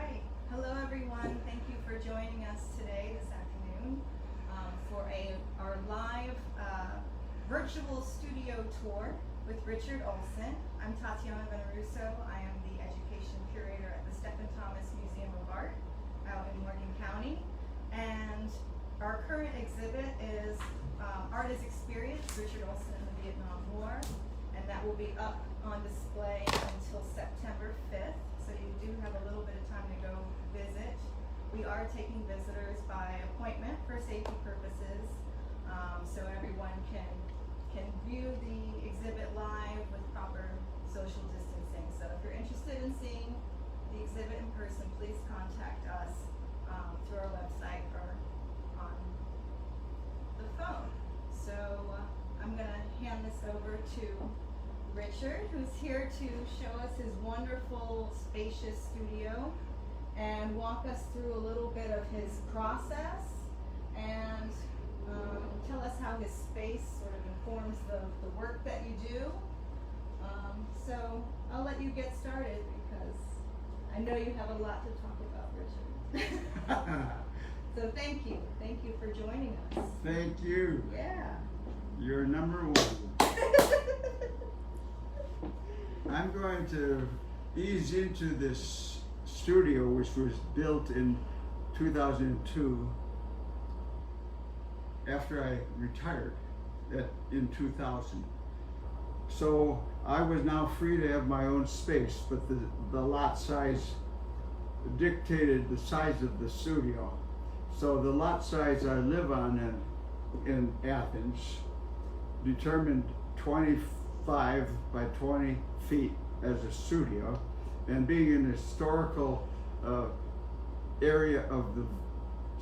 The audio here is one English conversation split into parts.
right. Hello, everyone. Thank you for joining us today, this afternoon, for our live virtual studio tour with Richard Olsen. I'm Tatiana Veneruso. I am the education curator at the Stephen Thomas Museum of Art out in Morgan County. And our current exhibit is Art as Experience, Richard Olsen and the Vietnam War. And that will be up on display until September 5th. So you do have a little bit of time to go visit. We are taking visitors by appointment for safety purposes, so everyone can view the exhibit live with proper social distancing. So if you're interested in seeing the exhibit in person, please contact us through our website or on the phone. So I'm going to hand this over to Richard, who's here to show us his wonderful, spacious studio and walk us through a little bit of his process and tell us how his space sort of informs the work that you do. So I'll let you get started because I know you have a lot to talk about, Richard. So thank you. Thank you for joining us. Thank you. Yeah. You're number one. I'm going to ease into this studio, which was built in 2002 after I retired in 2000. So I was now free to have my own space, but the lot size dictated the size of the studio. So the lot size I live on in Athens determined 25 by 20 feet as a studio, and being an historical area of the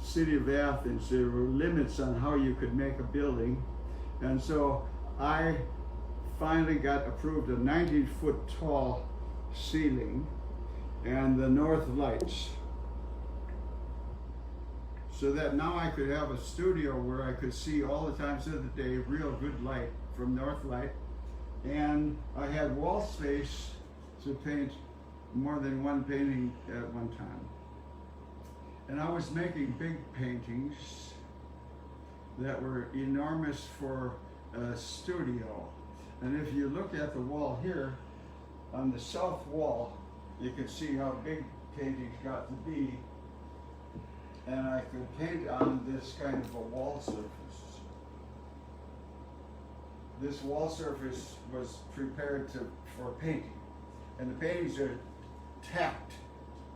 city of Athens, there were limits on how you could make a building, and so I finally got approved a 19-foot tall ceiling and the north lights, so that now I could have a studio where I could see all the times of the day real good light from north light. And I had wall space to paint more than one painting at one time. And I was making big paintings that were enormous for a studio. And if you look at the wall here, on the south wall, you can see how big paintings got to be. And I could paint on this kind of a wall surface. This wall surface was prepared for painting, and the paintings are tacked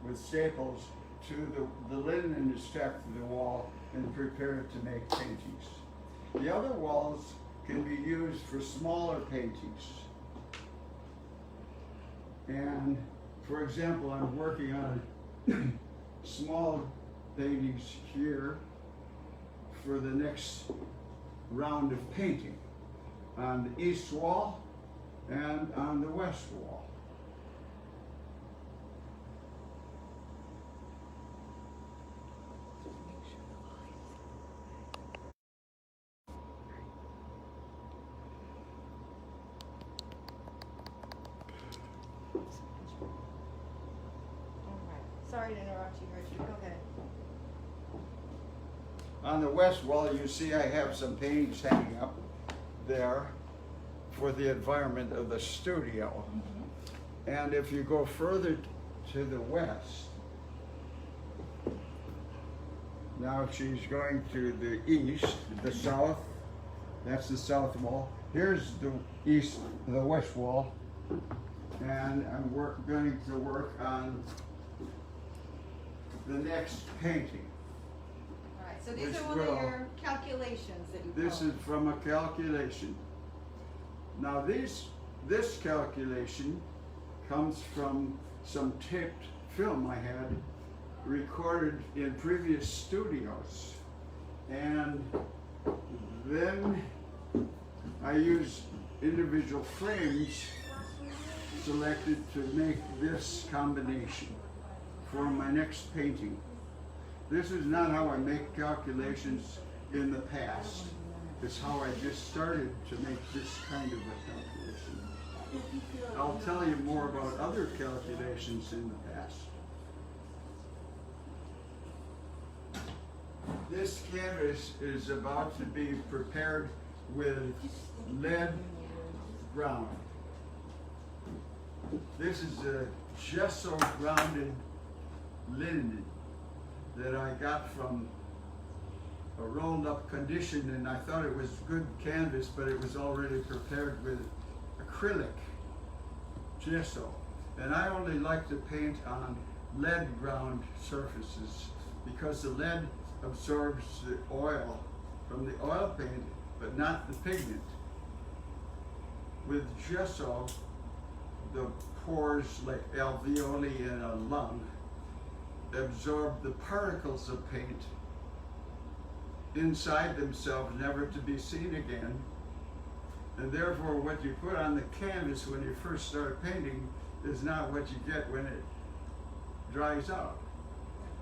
with staples to the linen is tacked to the wall and prepared to make paintings. The other walls can be used for smaller paintings. And for example, I'm working on small paintings here for the next round of painting, on the east wall and on the west wall. All right. Sorry to interrupt you, Richard. Go ahead. On the west wall, you see I have some paintings hanging up there for the environment of the studio. Mm-hmm. And if you go further to the west, now she's going to the east, the south, that's the south wall. Here's the west wall, and I'm going to work on the next painting. So these are one of your calculations that you This is from a calculation. Now this calculation comes from some taped film I had recorded in previous studios. And then I used individual frames selected to make this combination for my next painting. This is not how I make calculations in the past. It's how I just started to make this kind of a calculation. I'll tell you more about other calculations in the past. This canvas is about to be prepared with lead ground. This is a gesso grounded linen that I got from a rolled up condition, and I thought it was good canvas, but it was already prepared with acrylic gesso. And I only like to paint on lead ground surfaces because the lead absorbs the oil from the oil paint, but not the pigment. With gesso, the pores like alveoli in a lung absorb the particles of paint inside themselves, never to be seen again. And therefore what you put on the canvas when you first start painting is not what you get when it dries out.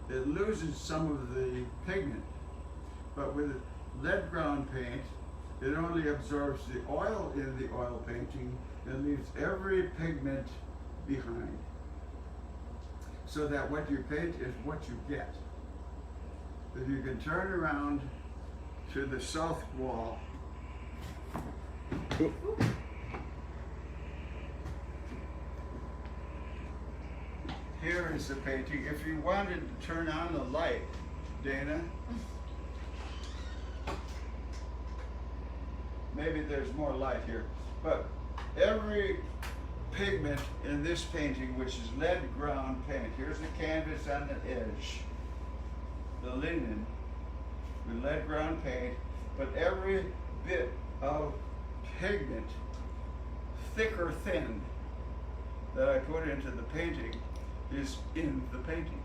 It loses some of the pigment. But with lead ground paint, it only absorbs the oil in the oil painting and leaves every pigment behind. So that what you paint is what you get. If you can turn around to the south wall. Here is the painting. If you wanted to turn on the light, Dana, maybe there's more light here, but every pigment in this painting, which is lead ground paint, here's the canvas on the edge, the linen with lead ground paint, but every bit of pigment, thick or thin, that I put into the painting is in the painting.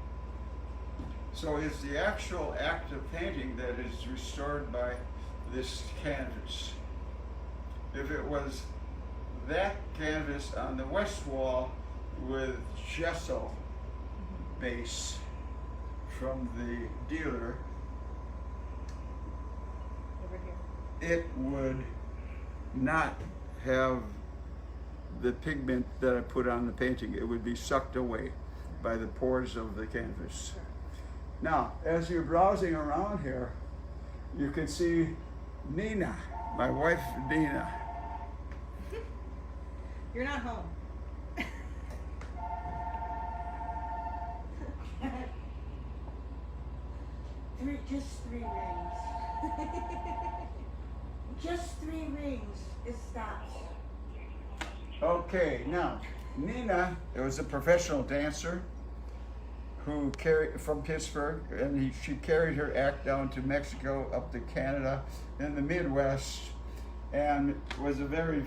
So it's the actual act of painting that is restored by this canvas. If it was that canvas on the west wall with gesso base from the dealer, Over here. it would not have the pigment that I put on the painting. It would be sucked away by the pores of the canvas. Now, as you're browsing around here, you can see Nina, my wife Nina. You're not home. Just 3 rings. Just 3 rings. It stops. Okay, now, Nina was a professional dancer who carried from Pittsburgh, and she carried her act down to Mexico, up to Canada, in the Midwest, and was a very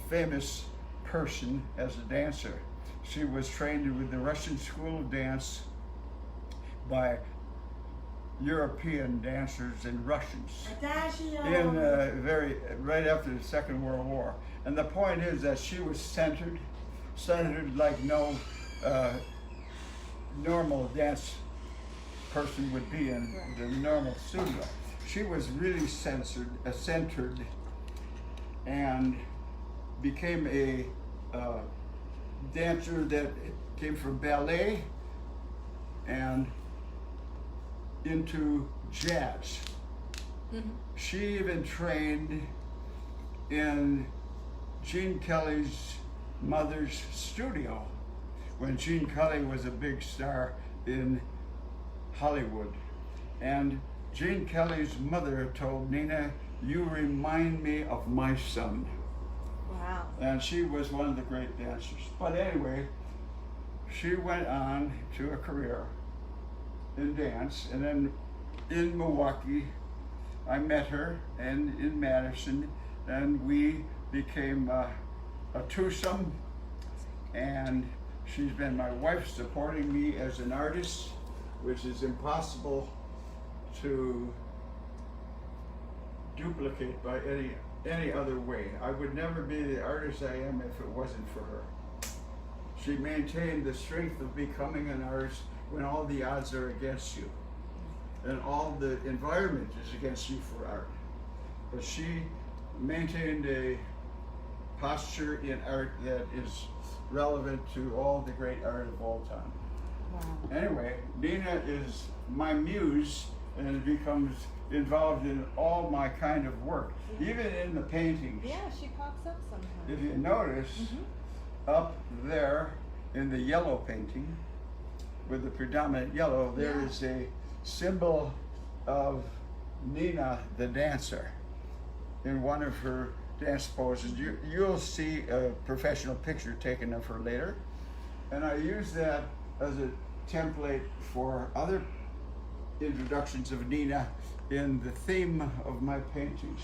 famous person as a dancer. She was trained with the Russian School of Dance by European dancers and Russians in right after the Second World War. And the point is that she was centered like no normal dance person would be in the normal studio. She was really centered, and became a dancer that came from ballet and into jazz. Mm-hmm. She even trained in Gene Kelly's mother's studio when Gene Kelly was a big star in Hollywood. And Gene Kelly's mother told Nina, "You remind me of my son." Wow. And she was one of the great dancers. But anyway, she went on to a career in dance, and then in Milwaukee, I met her, and in Madison, and we became a twosome, and she's been my wife, supporting me as an artist, which is impossible to duplicate by any other way. I would never be the artist I am if it wasn't for her. She maintained the strength of becoming an artist when all the odds are against you and all the environment is against you for art. But she maintained a posture in art that is relevant to all the great art of all time. Wow. Anyway, Nina is my muse and it becomes involved in all my kind of work, even in the paintings. Yeah, she pops up sometimes. If you notice, up there in the yellow painting, with the predominant yellow, there is a symbol of Nina the dancer in one of her dance poses. You'll see a professional picture taken of her later, and I use that as a template for other introductions of Nina in the theme of my paintings.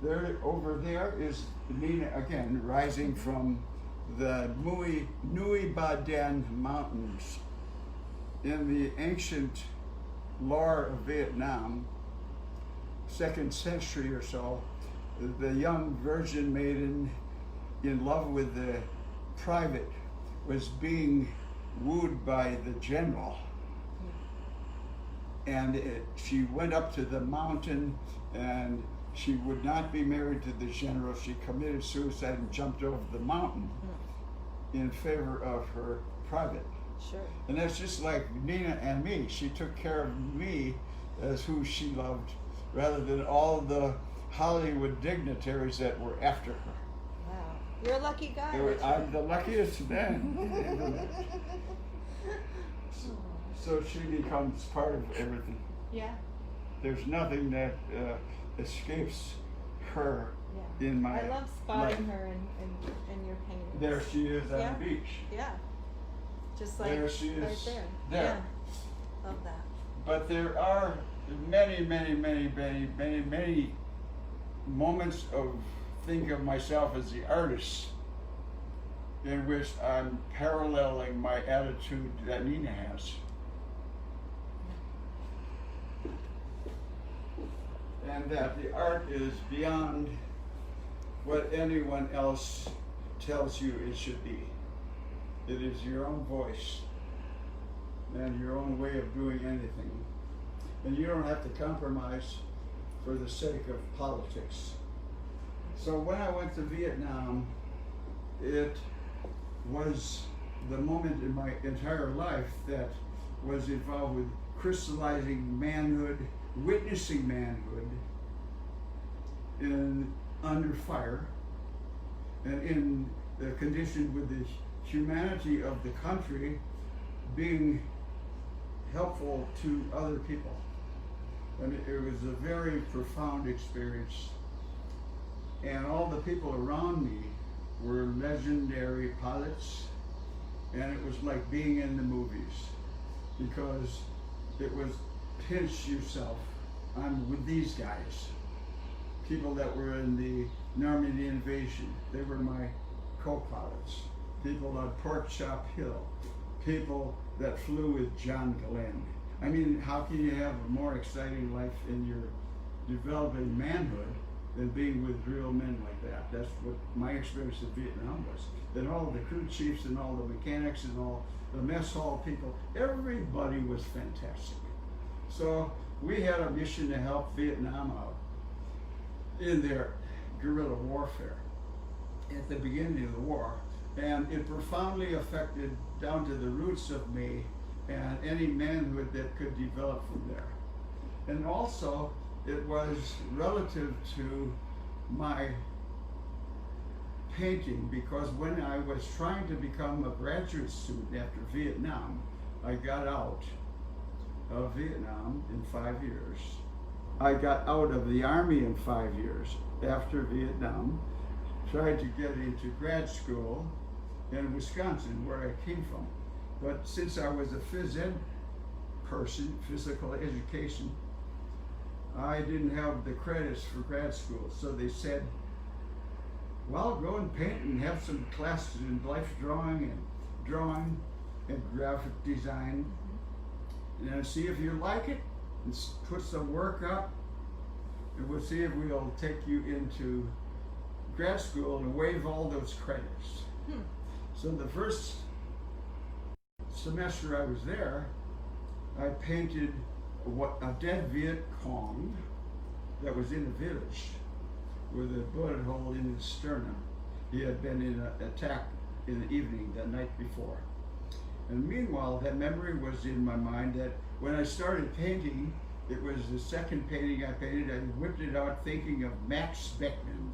There, over there is Nina again, rising from the Nui Baden Mountains. In the ancient lore of Vietnam, 2nd century or so, the young virgin maiden in love with the private was being wooed by the general. And she went up to the mountain, and she would not be married to the general. She committed suicide and jumped over the mountain in favor of her private. Sure. And that's just like Nina and me. She took care of me as who she loved, rather than all the Hollywood dignitaries that were after her. Wow. You're a lucky guy. I'm the luckiest man. So she becomes part of everything. Yeah. There's nothing that escapes her in my I love spotting life. her in your paintings. There she is on the beach. Yeah. Just like There she is. right there. There. Yeah. Love that. But there are many moments of thinking of myself as the artist in which I'm paralleling my attitude that Nina has. And that the art is beyond what anyone else tells you it should be. It is your own voice and your own way of doing anything. And you don't have to compromise for the sake of politics. So when I went to Vietnam, it was the moment in my entire life that was involved with crystallizing manhood, witnessing manhood under fire, and in the condition with the humanity of the country being helpful to other people. And it was a very profound experience. And all the people around me were legendary pilots, and it was like being in the movies, because it was pinch yourself. I'm with these guys, people that were in the Normandy invasion. They were my co-pilots. People on Pork Chop Hill, people that flew with John Glenn. I mean, how can you have a more exciting life in your developing manhood than being with real men like that? That's what my experience of Vietnam was. Then all the crew chiefs and all the mechanics and all the mess hall people, everybody was fantastic. So we had a mission to help Vietnam out in their guerrilla warfare at the beginning of the war. And it profoundly affected down to the roots of me and any manhood that could develop from there. And also, it was relative to my painting, because when I was trying to become a graduate student after Vietnam, I got out of Vietnam in 5 years. I got out of the Army in 5 years after Vietnam, tried to get into grad school in Wisconsin, where I came from. But since I was a phys ed person, physical education, I didn't have the credits for grad school. So they said, well, go and paint and have some classes in life drawing and graphic design, and see if you like it, and put some work up, and we'll see if we'll take you into grad school and waive all those credits. So the first semester I was there, I painted a dead Viet Cong that was in a village with a bullet hole in his sternum. He had been in an attack in the evening the night before. And meanwhile, that memory was in my mind that when I started painting, it was the second painting I painted. I whipped it out thinking of Max Beckman,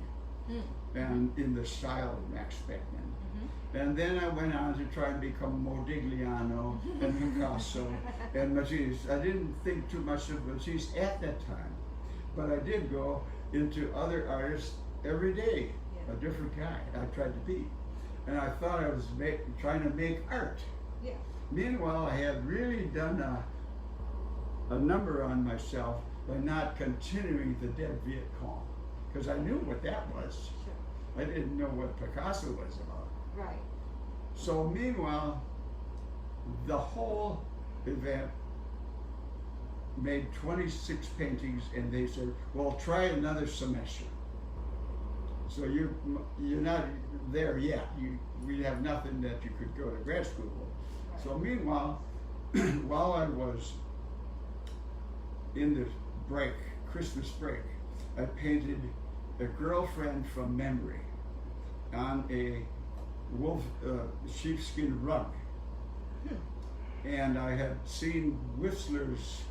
and in the style of Max Beckman. And then I went on to try and become Modigliano and Picasso and Matisse. I didn't think too much of Matisse at that time, but I did go into other artists every day, a different guy I tried to be. And I thought I was trying to make art. Yeah. Meanwhile, I had really done a number on myself by not continuing the Dead Viet Cong, because I knew what that was. Sure. I didn't know what Picasso was about. Right. So meanwhile, the whole event made 26 paintings, and they said, well, try another semester. So you're not there yet. We have nothing that you could go to grad school with. Right. So meanwhile, while I was in the break, Christmas break, I painted a girlfriend from memory on a wolf sheepskin rug. And I had seen Whistler's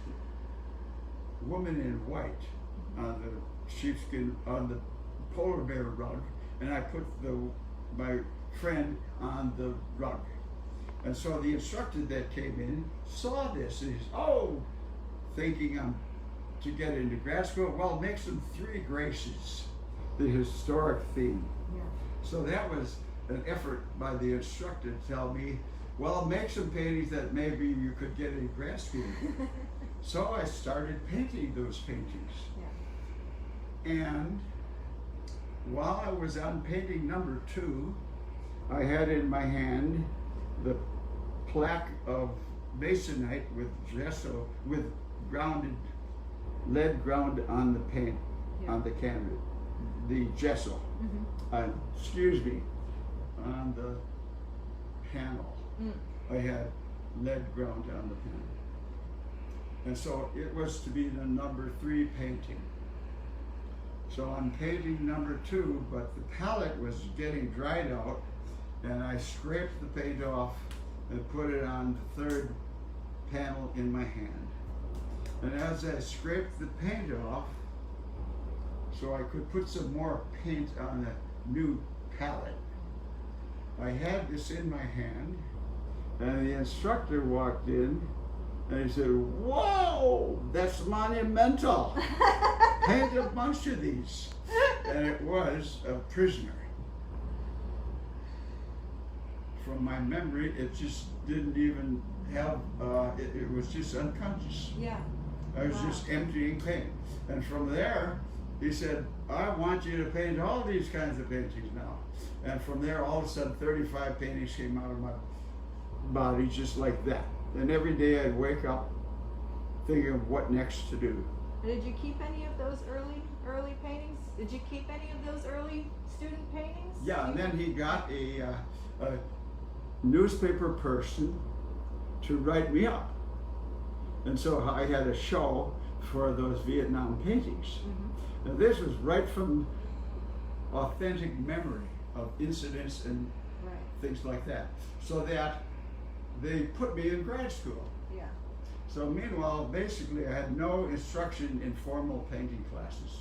Woman in White on the sheepskin, on the polar bear rug, and I put my friend on the rug. And so the instructor that came in saw this, and he's, oh, thinking I'm to get into grad school, well, make some Three Graces, the historic theme. Yeah. So that was an effort by the instructor to tell me, well, make some paintings that maybe you could get in grad school. So I started painting those paintings. Yeah. And while I was on painting number 2, I had in my hand the plaque of masonite with gesso, with lead ground on the paint, on the canvas, the gesso, excuse me, on the panel. I had lead ground on the panel. And so it was to be the number 3 painting. So I'm painting number 2, but the palette was getting dried out, and I scraped the paint off and put it on the 3rd panel in my hand. And as I scraped the paint off, so I could put some more paint on a new palette, I had this in my hand, and the instructor walked in, and he said, whoa, that's monumental. Paint a bunch of these. And it was a prisoner. From my memory, it just didn't even have, it was just unconscious. Yeah. I was just emptying paint. And from there, he said, I want you to paint all these kinds of paintings now. And from there, all of a sudden, 35 paintings came out of my body just like that. And every day I'd wake up thinking of what next to do. Did you keep any of those early paintings? Did you keep any of those early student paintings? Yeah, and then he got a newspaper person to write me up. And so I had a show for those Vietnam paintings. And this was right from authentic memory of incidents and things like that. So that they put me in grad school. Yeah. So meanwhile, basically I had no instruction in formal painting classes.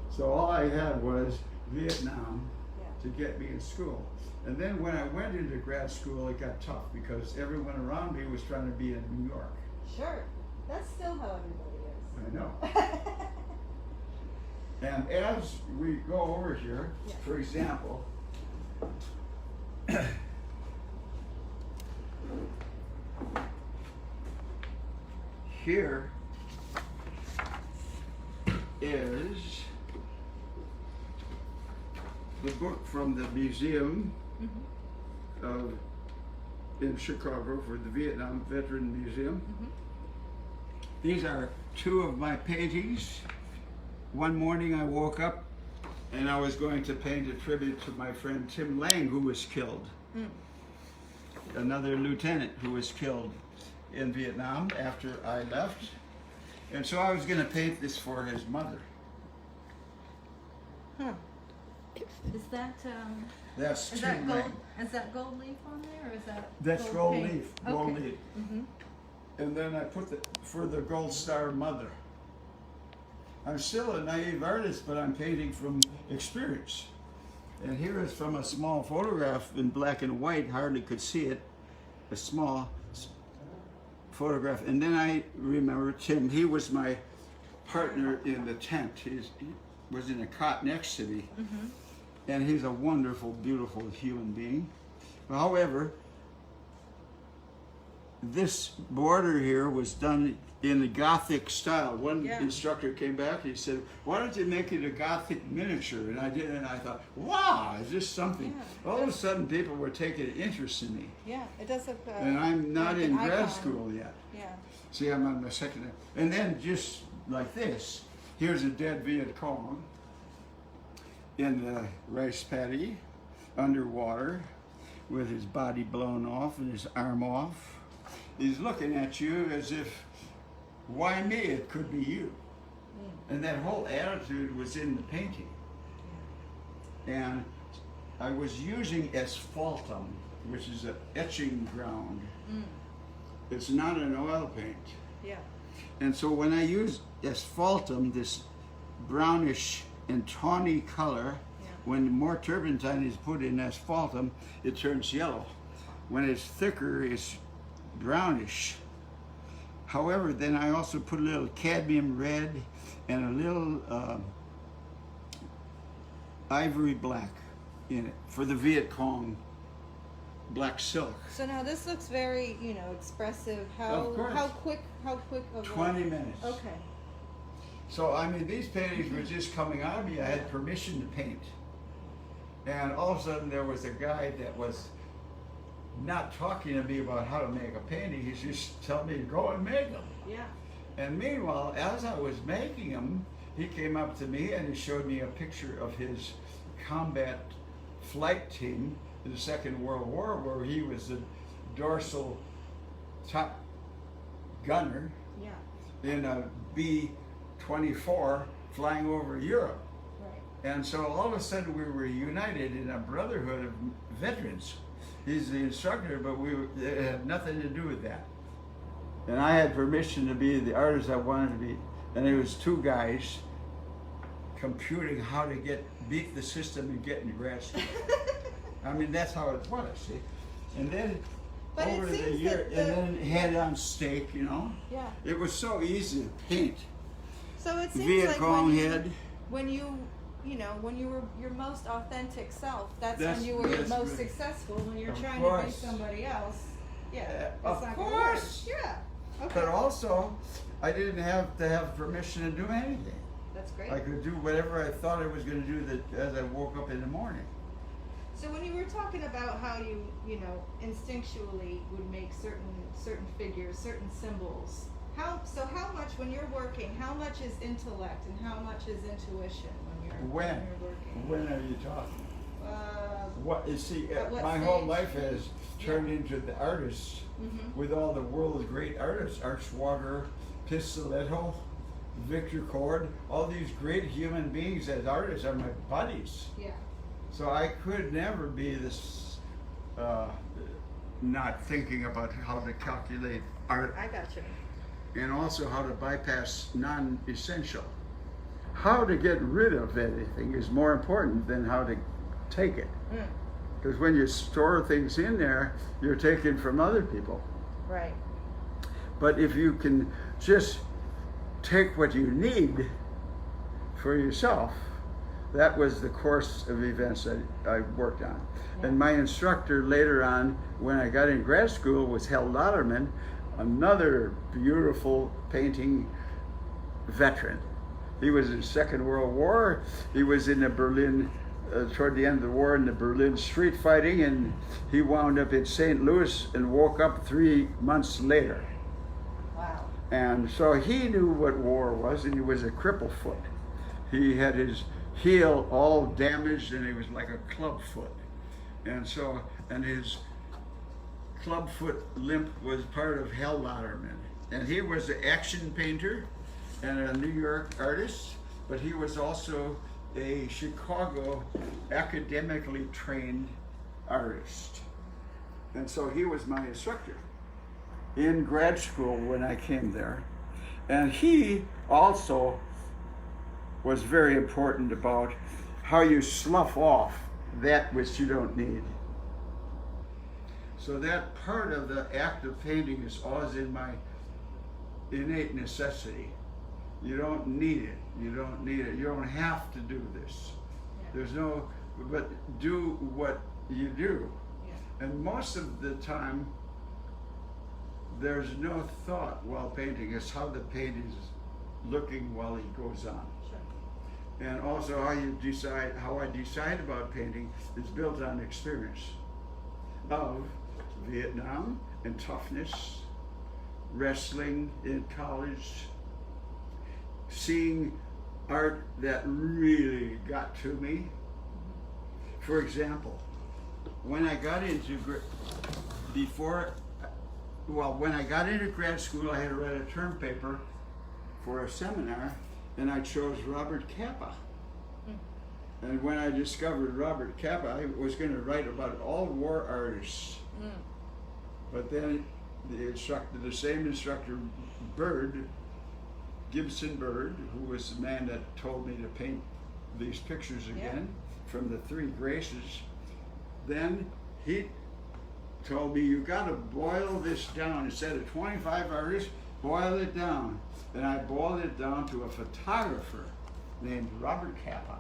So all I had was Vietnam to get me in school. And then when I went into grad school, it got tough because everyone around me was trying to be in New York. Sure. That's still how everybody is. I know. And as we go over here, for example, here is the book from the museum in Chicago, for the Vietnam Veteran Museum. These are 2 of my paintings. One morning I woke up and I was going to paint a tribute to my friend Tim Lang, who was killed. Another lieutenant who was killed in Vietnam after I left. And so I was going to paint this for his mother. Is that That's is Tim that gold? Lang. Is that gold leaf on there, or is that? That's gold paint? leaf. Gold Okay. leaf. And then I put for the Gold Star mother. I'm still a naive artist, but I'm painting from experience. And here is from a small photograph in black and white, hardly could see it, a small photograph. And then I remember Tim, he was my partner in the tent. He was in a cot next to me. Mm-hmm. And he's a wonderful, beautiful human being. However, this border here was done in the Gothic style. One instructor came back and he said, "Why don't you make it a Gothic miniature?" And I did, and I thought, wow, is this something? Yeah. All of a sudden, people were taking an interest in me. Yeah, it does look. And I'm not like in an grad icon. school yet. Yeah. See, I'm on my second. And then just like this, here's a dead Viet Cong in the rice paddy, underwater, with his body blown off and his arm off. He's looking at you as if, why me? It could be you. And that whole attitude was in the painting. And I was using asphaltum, which is an etching ground. It's not an oil paint. Yeah. And so when I use asphaltum, this brownish and tawny color, when more turpentine is put in asphaltum, it turns yellow. When it's thicker, it's brownish. However, then I also put a little cadmium red and a little ivory black in it for the Viet Cong black silk. So now this looks very, expressive. Of course. How quick of 20 minutes. Okay. So, I mean, these paintings were just coming out of me. I had permission to paint. And all of a sudden there was a guy that was not talking to me about how to make a painting. He's just telling me to go and make them. Yeah. And meanwhile, as I was making them, he came up to me and he showed me a picture of his combat flight team in the Second World War, where he was the dorsal top gunner in a B-24 flying over Europe. Right. And so all of a sudden we were united in a brotherhood of veterans. He's the instructor, but it had nothing to do with that. And I had permission to be the artist I wanted to be. And it was two guys computing how to beat the system and get into grad school. I mean, that's how it was, see? And then But over it the seems year, that and then head on stake, Yeah. It was so easy to paint. So it seems Viet like Cong head. when you were your most authentic self, that's That's- when you were your that's most right. successful. When you're Of trying to be course. somebody else, Of it's not gonna course. work. Yeah. Okay. But also, I didn't have to have permission to do anything. That's great. I could do whatever I thought I was going to do as I woke up in the morning. So when you were talking about how you instinctually would make certain figures, certain symbols, how much when you're working, how much is intellect and how much is intuition when you're working? When are you talking? What you see? At what My whole stage? life has turned into the artist with all the world's great artists: Art Schwager, Pistoletto, Victor Cord. All these great human beings as artists are my buddies. Yeah. So I could never be this not thinking about how to calculate art I got you. and also how to bypass non-essential. How to get rid of anything is more important than how to take it. Because when you store things in there, you're taking from other people. Right. But if you can just take what you need for yourself, that was the course of events that I worked on. Yeah. And my instructor later on, when I got in grad school, was Hal Lauterman, another beautiful painting veteran. He was in the Second World War. He was in the Berlin, toward the end of the war, in the Berlin street fighting, and he wound up in St. Louis and woke up 3 months later. Wow. And so he knew what war was, and he was a cripple foot. He had his heel all damaged, and he was like a club foot. And his club foot limp was part of Hal Lauterman. And he was an action painter and a New York artist, but he was also a Chicago academically trained artist. And so he was my instructor in grad school when I came there. And he also was very important about how you slough off that which you don't need. So that part of the act of painting is always in my innate necessity. You don't need it. You don't need it. You don't have to do this. Yeah. There's no, but do what you do. Yeah. And most of the time, there's no thought while painting. It's how the paint is looking while it goes on. Sure. And also how I decide about painting is built on experience of Vietnam and toughness, wrestling in college, seeing art that really got to me. For example, when I got into when I got into grad school, I had to write a term paper for a seminar, and I chose Robert Capa. And when I discovered Robert Capa, I was going to write about all war artists. But then the same instructor, Gibson Bird, who was the man that told me to paint these pictures again from the Three Graces, then he told me, you got to boil this down. Instead of 25 artists, boil it down. And I boiled it down to a photographer named Robert Capa,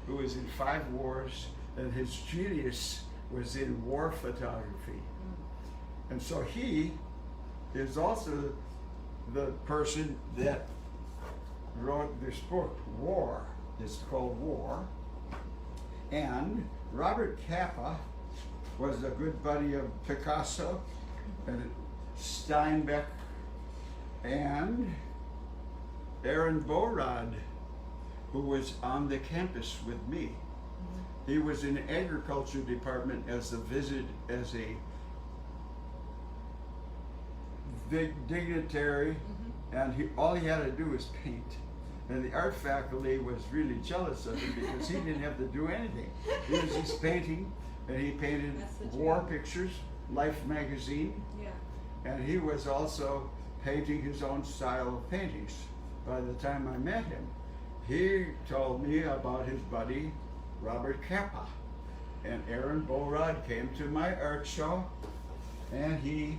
who was in 5 wars, and his genius was in war photography. And so he is also the person that wrote this book, War. It's called War. And Robert Capa was a good buddy of Picasso and Steinbeck and Aaron Borod, who was on the campus with me. He was in the agriculture department as a dignitary, and all he had to do was paint. And the art faculty was really jealous of him because he didn't have to do anything. He was just painting, and he painted war pictures, Life magazine, and he was also painting his own style of paintings. By the time I met him, he told me about his buddy, Robert Capa. And Aaron Borod came to my art show, and he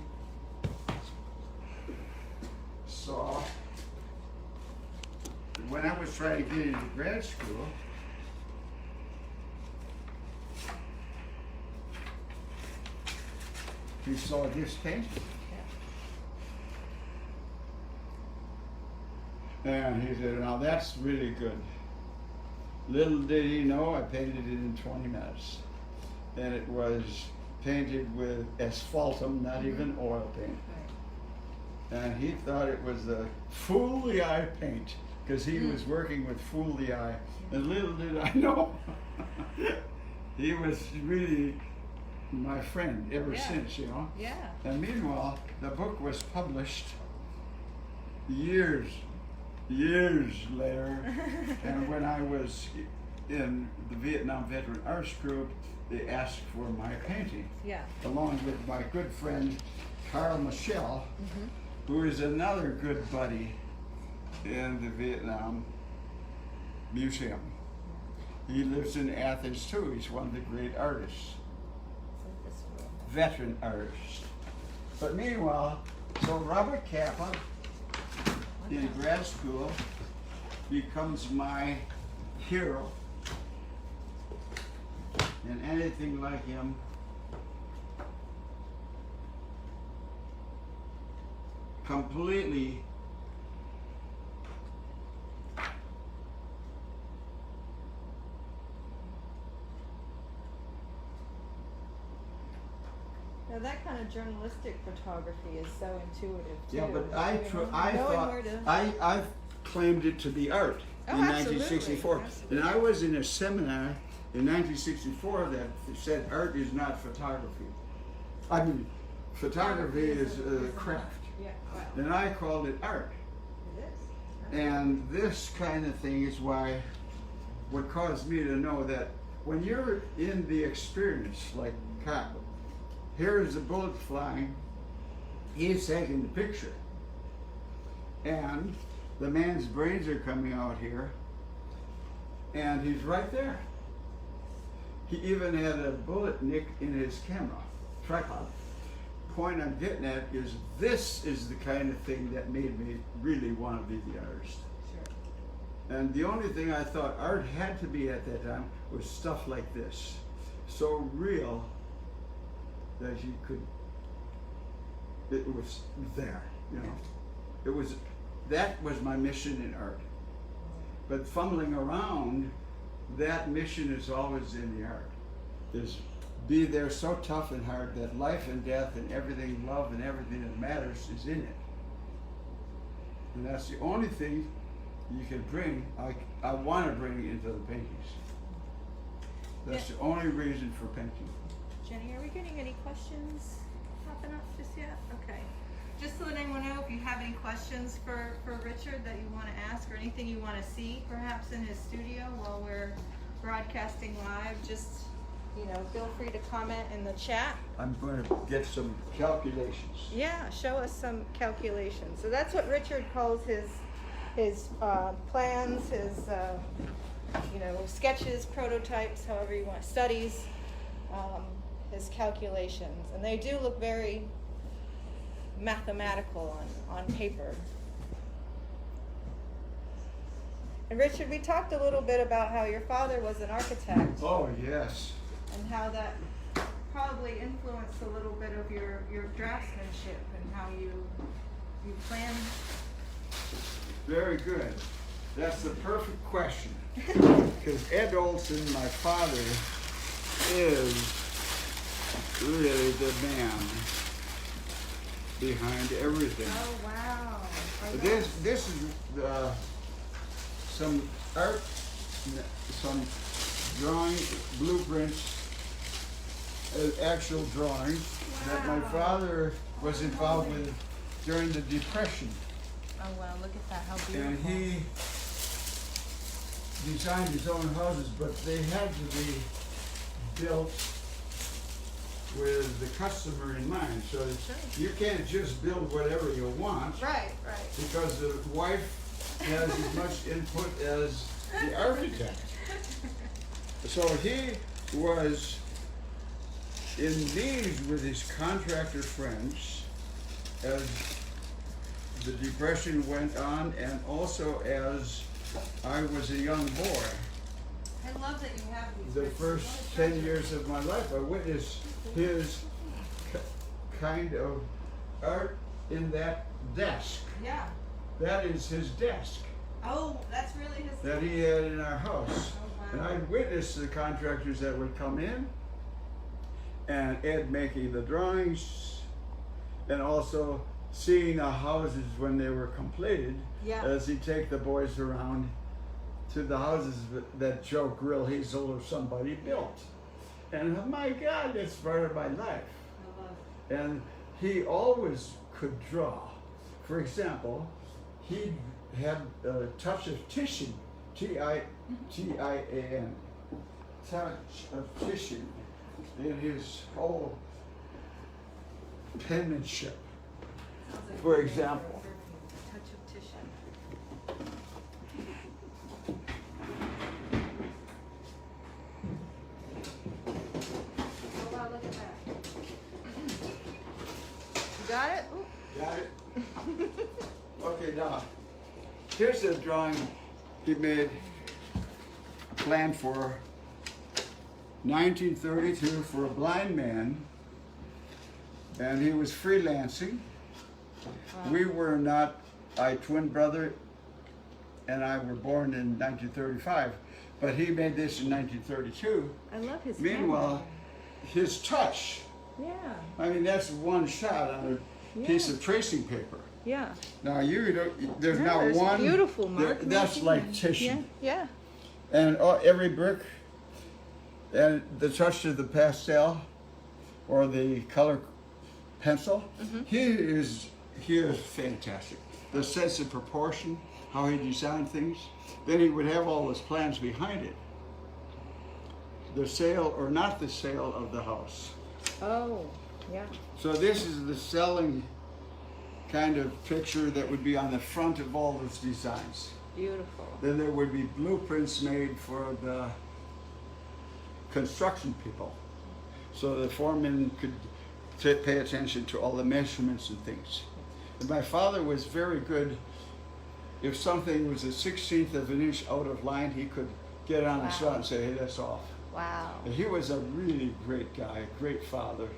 saw, when I was trying to get into grad school, he saw this painting. And he said, now that's really good. Little did he know, I painted it in 20 minutes. And it was painted with asphaltum, not even oil paint. And he thought it was the fool the eye paint, because he was working with fool the eye. And little did I know, he was really my friend ever since, you know. Yeah. And meanwhile, the book was published years later. And when I was in the Vietnam Veteran Arts Group, they asked for my painting, along with my good friend Carl Michel, who is another good buddy in the Vietnam Museum. He lives in Athens too. He's one of the great artists, veteran artists. But meanwhile, so Robert Capa in grad school becomes my hero. And anything like him completely Now that kind of journalistic photography is so intuitive too. yeah, but Knowing I claimed it to be art Oh, in absolutely. 1964. And I was in a seminar in 1964 that said art is not photography. I mean, photography is a craft. Yeah, wow. And I called it art. It is. And this kind of thing is what caused me to know that when you're in the experience, like Capa, here's a bullet flying, he's taking the picture. And the man's brains are coming out here, And he's right there. He even had a bullet nick in his camera, tripod. Point I'm getting at is this is the kind of thing that made me really want to be the artist. Sure. And the only thing I thought art had to be at that time was stuff like this. So real that you could, it was there, you know. It was, that was my mission in art. But fumbling around, that mission is always in the art. Is be there so tough and hard that life and death and everything, love and everything that matters is in it. And that's the only thing you can bring, I want to bring into the paintings. That's the only reason for painting. Jenny, are we getting any questions popping up just yet? Okay. Just to let anyone know, if you have any questions for Richard that you want to ask or anything you want to see perhaps in his studio while we're broadcasting live, just, You know, feel free to comment in the chat. I'm going to get some calculations. Yeah, show us some calculations. So that's what Richard calls his plans, his sketches, prototypes, however you want, studies, his calculations, and they do look very mathematical on paper. And Richard, we talked a little bit about how your father was an architect. Oh, yes. and how that probably influenced a little bit of your draftsmanship and how you plan. Very good. That's the perfect question. Because Ed Olsen, my father, is really the man behind everything. Oh wow! This is some art, some drawing blueprints, actual drawings that my father was involved with during the Depression. Oh wow! Look at that! How beautiful! And he designed his own houses, but they had to be built with the customer in mind. So you can't just build whatever you want. Right. Because the wife has as much input as the architect. So he was in these with his contractor friends as the Depression went on, and also as I was a young boy. I love that you have these. The Richard. first What a 10 years of my life, I witnessed his kind of art in that desk. Yeah. That is his desk Oh, that's really his. that he had in our house. Oh, And wow. I witnessed the contractors that would come in, and Ed making the drawings, and also seeing the houses when they were completed, Yeah. as he'd take the boys around to the houses that Joe Grill Hazel or somebody built. And oh my God, that's part of my life. I love it. And he always could draw. For example, he had a touch of Titian, T-I-T-I-A-N, touch of Titian in his whole penmanship. Sounds like For a example. touch of tissue. Oh wow! Look at that. You got it? Ooh. Got it? Okay, now, here's a drawing he made, a plan for 1932 for a blind man, and he was freelancing. We were not, my twin brother and I were born in 1935, but he made this in 1932. I love his Meanwhile, his touch, camera. I mean, that's one shot on a piece of tracing paper. Yeah. Now you don't, there's No, not there's one. beautiful mark That's making like and- tissue. Yeah. And every brick, and the touch of the pastel or the color pencil, he is fantastic. The sense of proportion, how he designed things. Then he would have all his plans behind it. The sale or not the sale of the house. Oh, yeah. So this is the selling kind of picture that would be on the front of all those designs. Beautiful. Then there would be blueprints made for the construction people. So the foreman could pay attention to all the measurements and things. And my father was very good. If something was a 16th of an inch out of line, he could get on the saw and say, hey, that's off. Wow. And he was a really great guy, a great father.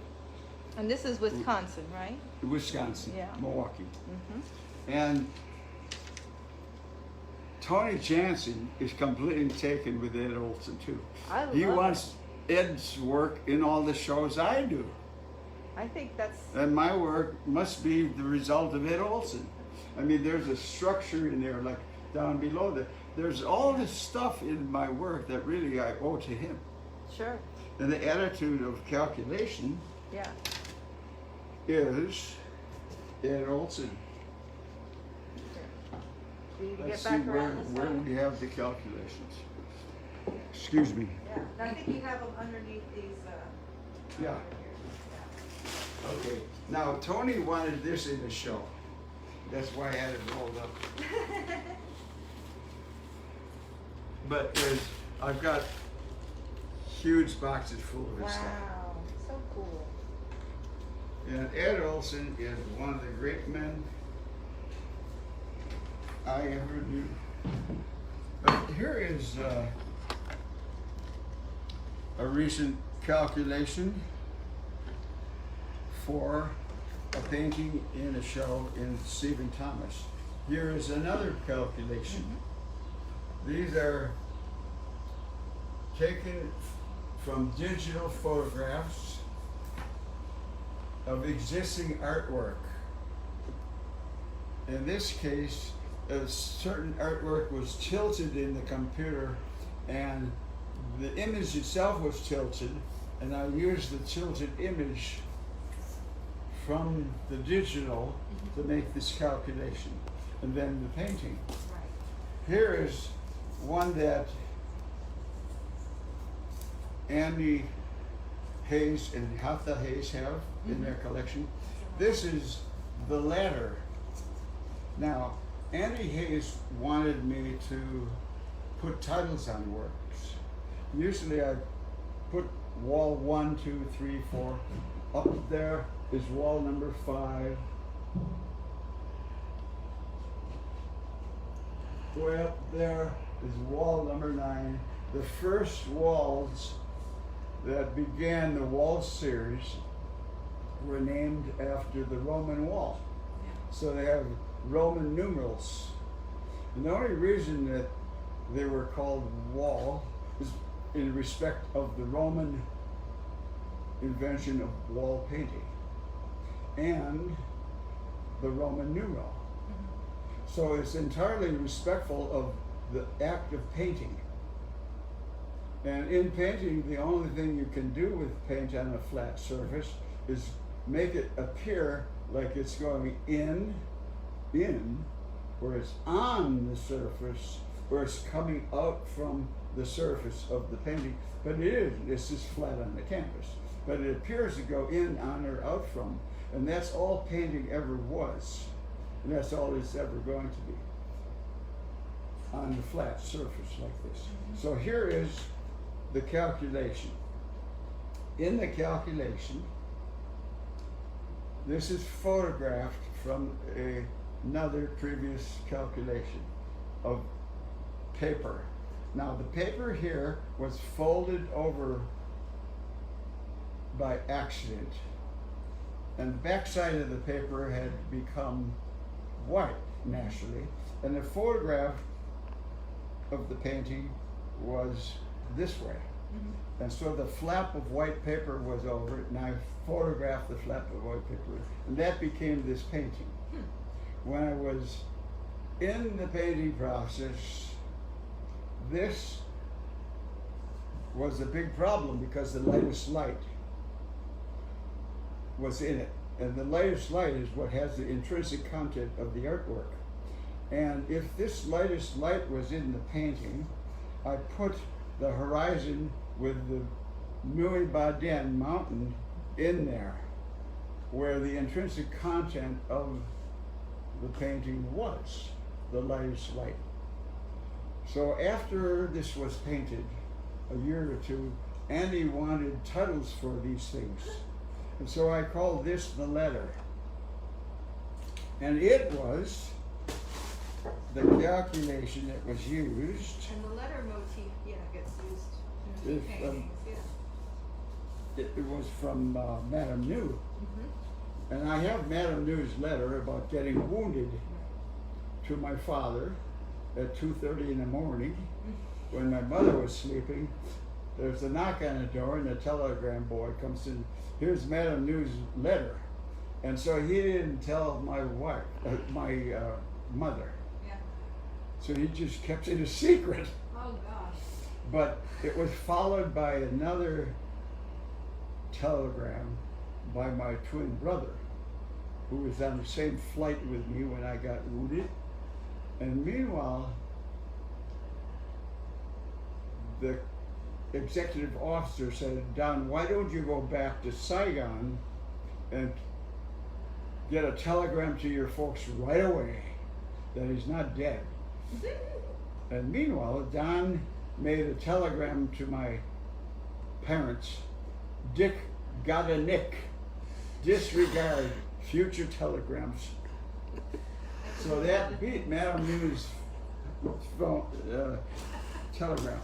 And this is Wisconsin, right? Wisconsin, Yeah. Milwaukee. Mm-hmm. And Tony Jansen is completely taken with Ed Olsen too. He love wants Ed's work in all the shows I do. I think that's And my work must be the result of Ed Olsen. I mean, there's a structure in there, like down below that. There's all this stuff in my work that really I owe to him. sure. And the attitude of calculation Yeah. is Ed Olsen. Do you Let's get see back around this where side? we have the calculations. Excuse me. Yeah. I think you have them underneath these. Yeah. Okay. Now Tony wanted this in the show. That's why I had it rolled up. But I've got huge boxes full of his stuff. Wow. So cool. And Ed Olsen is one of the great men I ever knew. But here is a recent calculation for a painting in a show in Stephen Thomas. Here is another calculation. These are taken from digital photographs of existing artwork. In this case, a certain artwork was tilted in the computer and the image itself was tilted, and I used the tilted image from the digital to make this calculation, and then the painting. Right. Here is one that Andy Hayes and Hatha Hayes have in their collection. This is the ladder. Now, Andy Hayes wanted me to put titles on works. Usually I put wall 1, 2, 3, 4. Up there is wall number 5. Way up there is wall number 9. The first walls that began the wall series were named after the Roman wall. So they have Roman numerals. And the only reason that they were called wall is in respect of the Roman invention of wall painting and the Roman numeral. So it's entirely respectful of the act of painting. And in painting, the only thing you can do with paint on a flat surface is make it appear like it's going in, where it's on the surface, where it's coming out from the surface of the painting. But it isn't, it's just flat on the canvas. But it appears to go in, on, or out from. And that's all painting ever was. And that's all it's ever going to be. On the flat surface like this. So here is the calculation. In the calculation, this is photographed from another previous calculation of paper. Now the paper here was folded over by accident, and the backside of the paper had become white naturally, and the photograph of the painting was this way. And so the flap of white paper was over it, and I photographed the flap of white paper, and that became this painting. When I was in the painting process, this was a big problem because the lightest light was in it. And the lightest light is what has the intrinsic content of the artwork. And if this lightest light was in the painting, I put the horizon with the Nui Baden mountain in there, where the intrinsic content of the painting was the lightest light. So after this was painted, a year or two, Andy wanted titles for these things. And so I called this the letter. And it was the calculation that was used. And the letter motif, gets used in If, paintings, It was from Madame New. And I have Madame New's letter about getting wounded to my father at 2:30 in the morning when my mother was sleeping. There's a knock on the door and the telegram boy comes in. Here's Madame New's letter. And so he didn't tell my wife, my mother. Yeah. So he just kept it a secret. Oh gosh. But it was followed by another telegram by my twin brother, who was on the same flight with me when I got wounded. And meanwhile, the executive officer said, Don, why don't you go back to Saigon and get a telegram to your folks right away that he's not dead. And meanwhile, Don made a telegram to my parents, Dick got a nick, disregard future telegrams. So that beat Madame New's phone, telegram.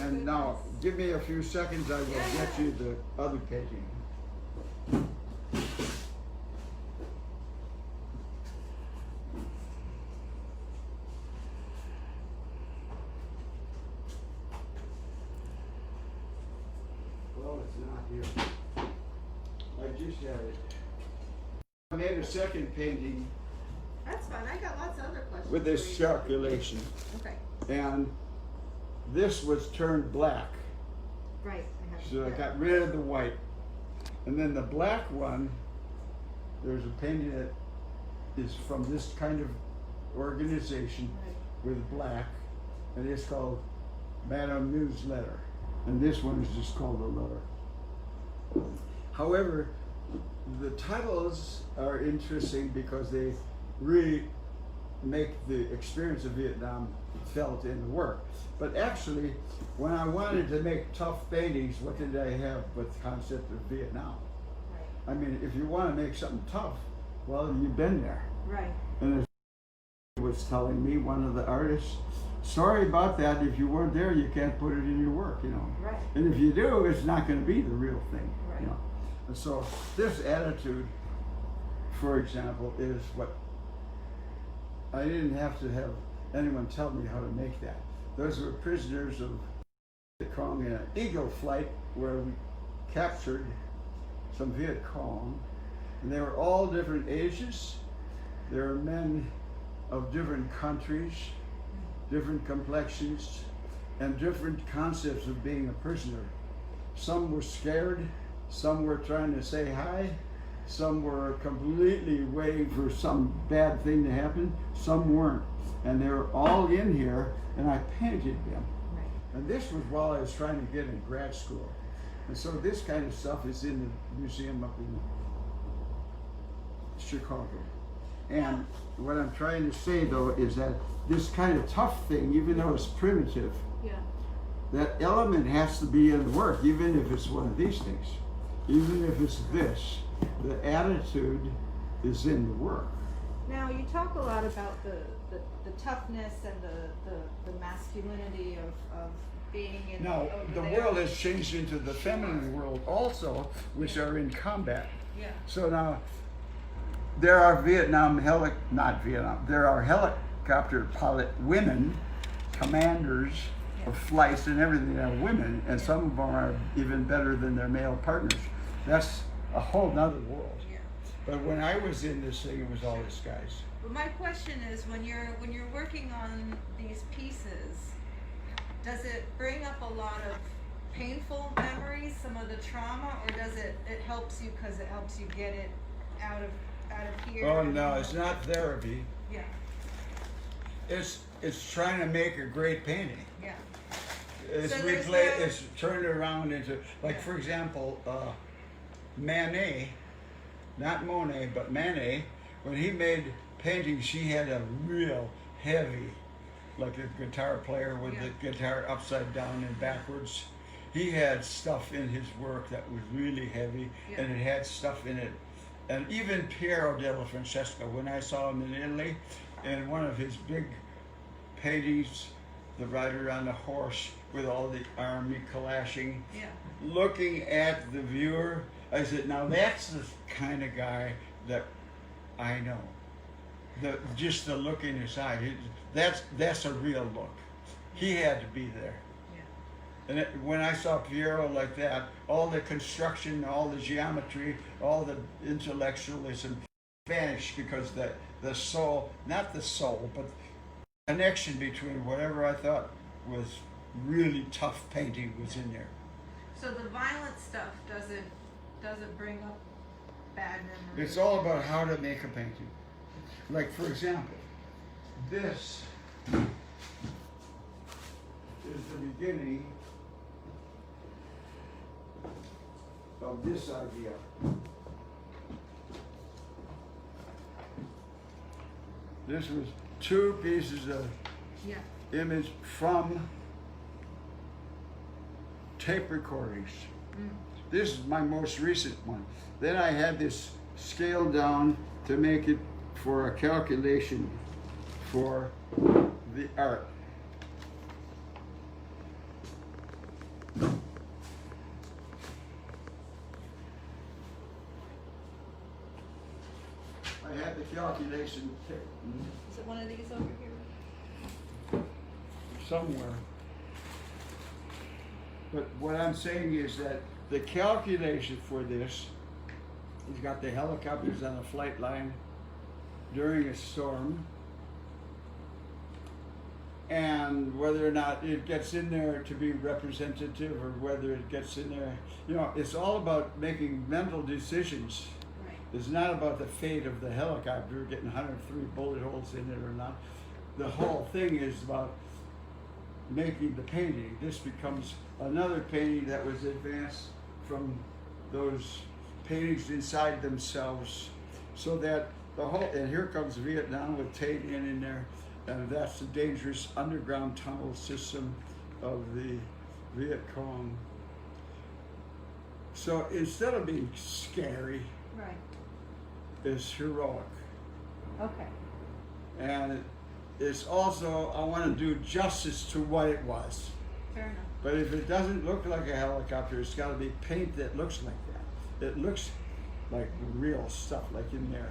And now, give me a few seconds, I will get you the other painting. Well, it's not here. I just had it. I made a second painting That's fine. I got lots of other questions. with this for you. calculation. Okay. And this was turned black. Right. So I got rid of the white. And then the black one, there's a painting that is from this kind of organization with black, and it's called Madame New's Letter. And this one is just called The Letter. However, the titles are interesting because they really make the experience of Vietnam felt in the work. But actually, when I wanted to make tough paintings, what did I have but the concept of Vietnam? Right. I mean, if you want to make something tough, well, you've been there. Right. And as was telling me, one of the artists, sorry about that, if you weren't there, you can't put it in your work, you know. Right. And if you do, it's not going to be the real thing, Right. you know. And so this attitude, for example, is what I didn't have to have anyone tell me how to make that. Those were prisoners of Viet Cong in an Eagle flight where we captured some Viet Cong, and they were all different ages. There were men of different countries, different complexions, and different concepts of being a prisoner. Some were scared, some were trying to say hi, some were completely waiting for some bad thing to happen, some weren't. And they were all in here, and I painted them. Right. And this was while I was trying to get in grad school. And so this kind of stuff is in the museum up in Chicago. And what I'm trying to say, though, is that this kind of tough thing, even though it's primitive, Yeah. that element has to be in the work, even if it's one of these things. Even if it's this, the attitude is in the work. Now you talk a lot about the toughness and the masculinity of being in Now, over the there. world has changed into the feminine world also, which are in combat. Yeah. So now, there are there are helicopter pilot women, commanders of flights and everything that are women, and some of them are even better than their male partners. That's a whole nother world. Yeah. But when I was in this thing, it was all this guys. But my question is, when you're working on these pieces, does it bring up a lot of painful memories, some of the trauma, or does it helps you because it helps you get it out of here? Oh no, it's not therapy. Yeah. It's trying to make a great painting. Yeah. It's So there's replay. no- It's turned around into, like, for example, Manet, not Monet, but Manet. When he made paintings, he had a real heavy like a guitar player with Yeah. the guitar upside down and backwards. He had stuff in his work that was really heavy, Yeah. and it had stuff in it. And even Piero della Francesca, when I saw him in Italy, in one of his big paintings, the rider on the horse with all the army clashing, Yeah. looking at the viewer, I said, now that's the kind of guy that I know. Just the look in his eye, that's a real look. He had to be there. And when I saw Piero like that, all the construction, all the geometry, all the intellectualism vanished because the soul, not the soul, but connection between whatever I thought was really tough painting was in there. So the violent stuff doesn't bring up bad memories. It's all about how to make a painting. Like, for example, this is the beginning of this idea. This was 2 pieces of Yeah. image from tape recordings. Mm. This is my most recent one. Then I had this scaled down to make it for a calculation for the art. I had the calculation Is it one of these over here? somewhere. But what I'm saying is that the calculation for this, he's got the helicopters on a flight line during a storm, and whether or not it gets in there to be representative or whether it gets in there, you know, it's all about making mental decisions. Right. It's not about the fate of the helicopter getting 103 bullet holes in it or not. The whole thing is about making the painting. This becomes another painting that was advanced from those paintings inside themselves, so that the whole, and here comes Vietnam with Tay Ninh in there, and that's the dangerous underground tunnel system of the Viet Cong. So instead of being scary, Right. it's heroic. Okay. And it's also, I want to do justice to what it was. Fair enough. But if it doesn't look like a helicopter, it's got to be paint that looks like that. It looks like real stuff, like in there.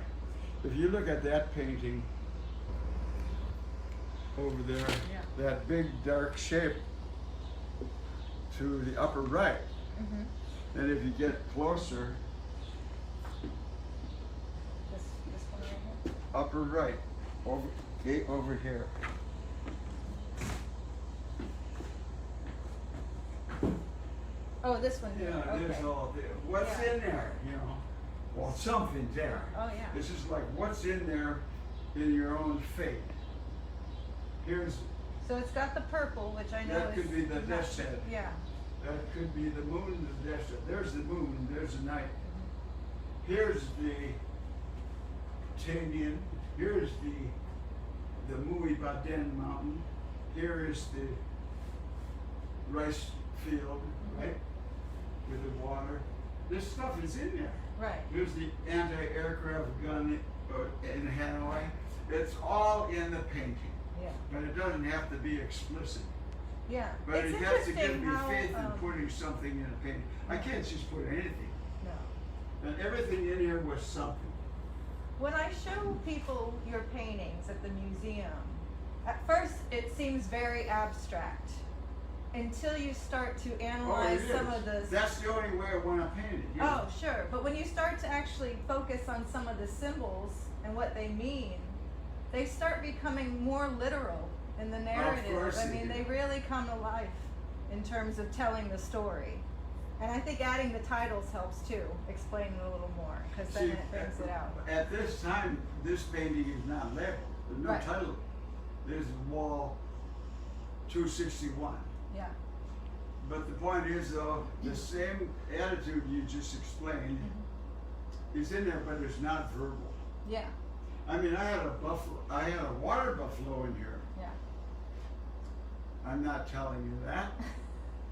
If you look at that painting over there, Yeah. that big dark shape to the upper right, Mm-hmm. and if you get closer, This one right here. upper right, over here. Oh, this one here. Yeah, Okay. there's all there. What's Yeah. in there, you know? Well, something's there. Oh, yeah. This is like what's in there in your own fate. Here's, So it's got the purple, which I know that could be the death's head. Yeah. That could be the moon, the death's head. There's the moon, there's the night. Here's the Tay Ninh. Here's the Mui Baden mountain. Here is the rice field, right? With the water. This stuff is in there. Right. Here's the anti-aircraft gun in Hanoi. It's all in the painting, Yeah. but it doesn't have to be explicit. Yeah. But It's it has to give interesting me how, faith in putting something in a painting. I can't just put anything. No. And everything in here was something. When I show people your paintings at the museum, at first it seems very abstract until you start to analyze it some is. of the. That's the only way I want to paint it. yeah. Oh, sure. But when you start to actually focus on some of the symbols and what they mean, they start becoming more literal in the narrative. course I they mean, do. they really come to life in terms of telling the story. And I think adding the titles helps too, explain it a little more, because then See, it brings it out. At this time, this painting is not labeled. There's no Right. title. There's wall 261. Yeah. But the point is, though, the same attitude you just explained is in there, but it's not verbal. Yeah. I mean, I had a water buffalo in here, Yeah. I'm not telling you that,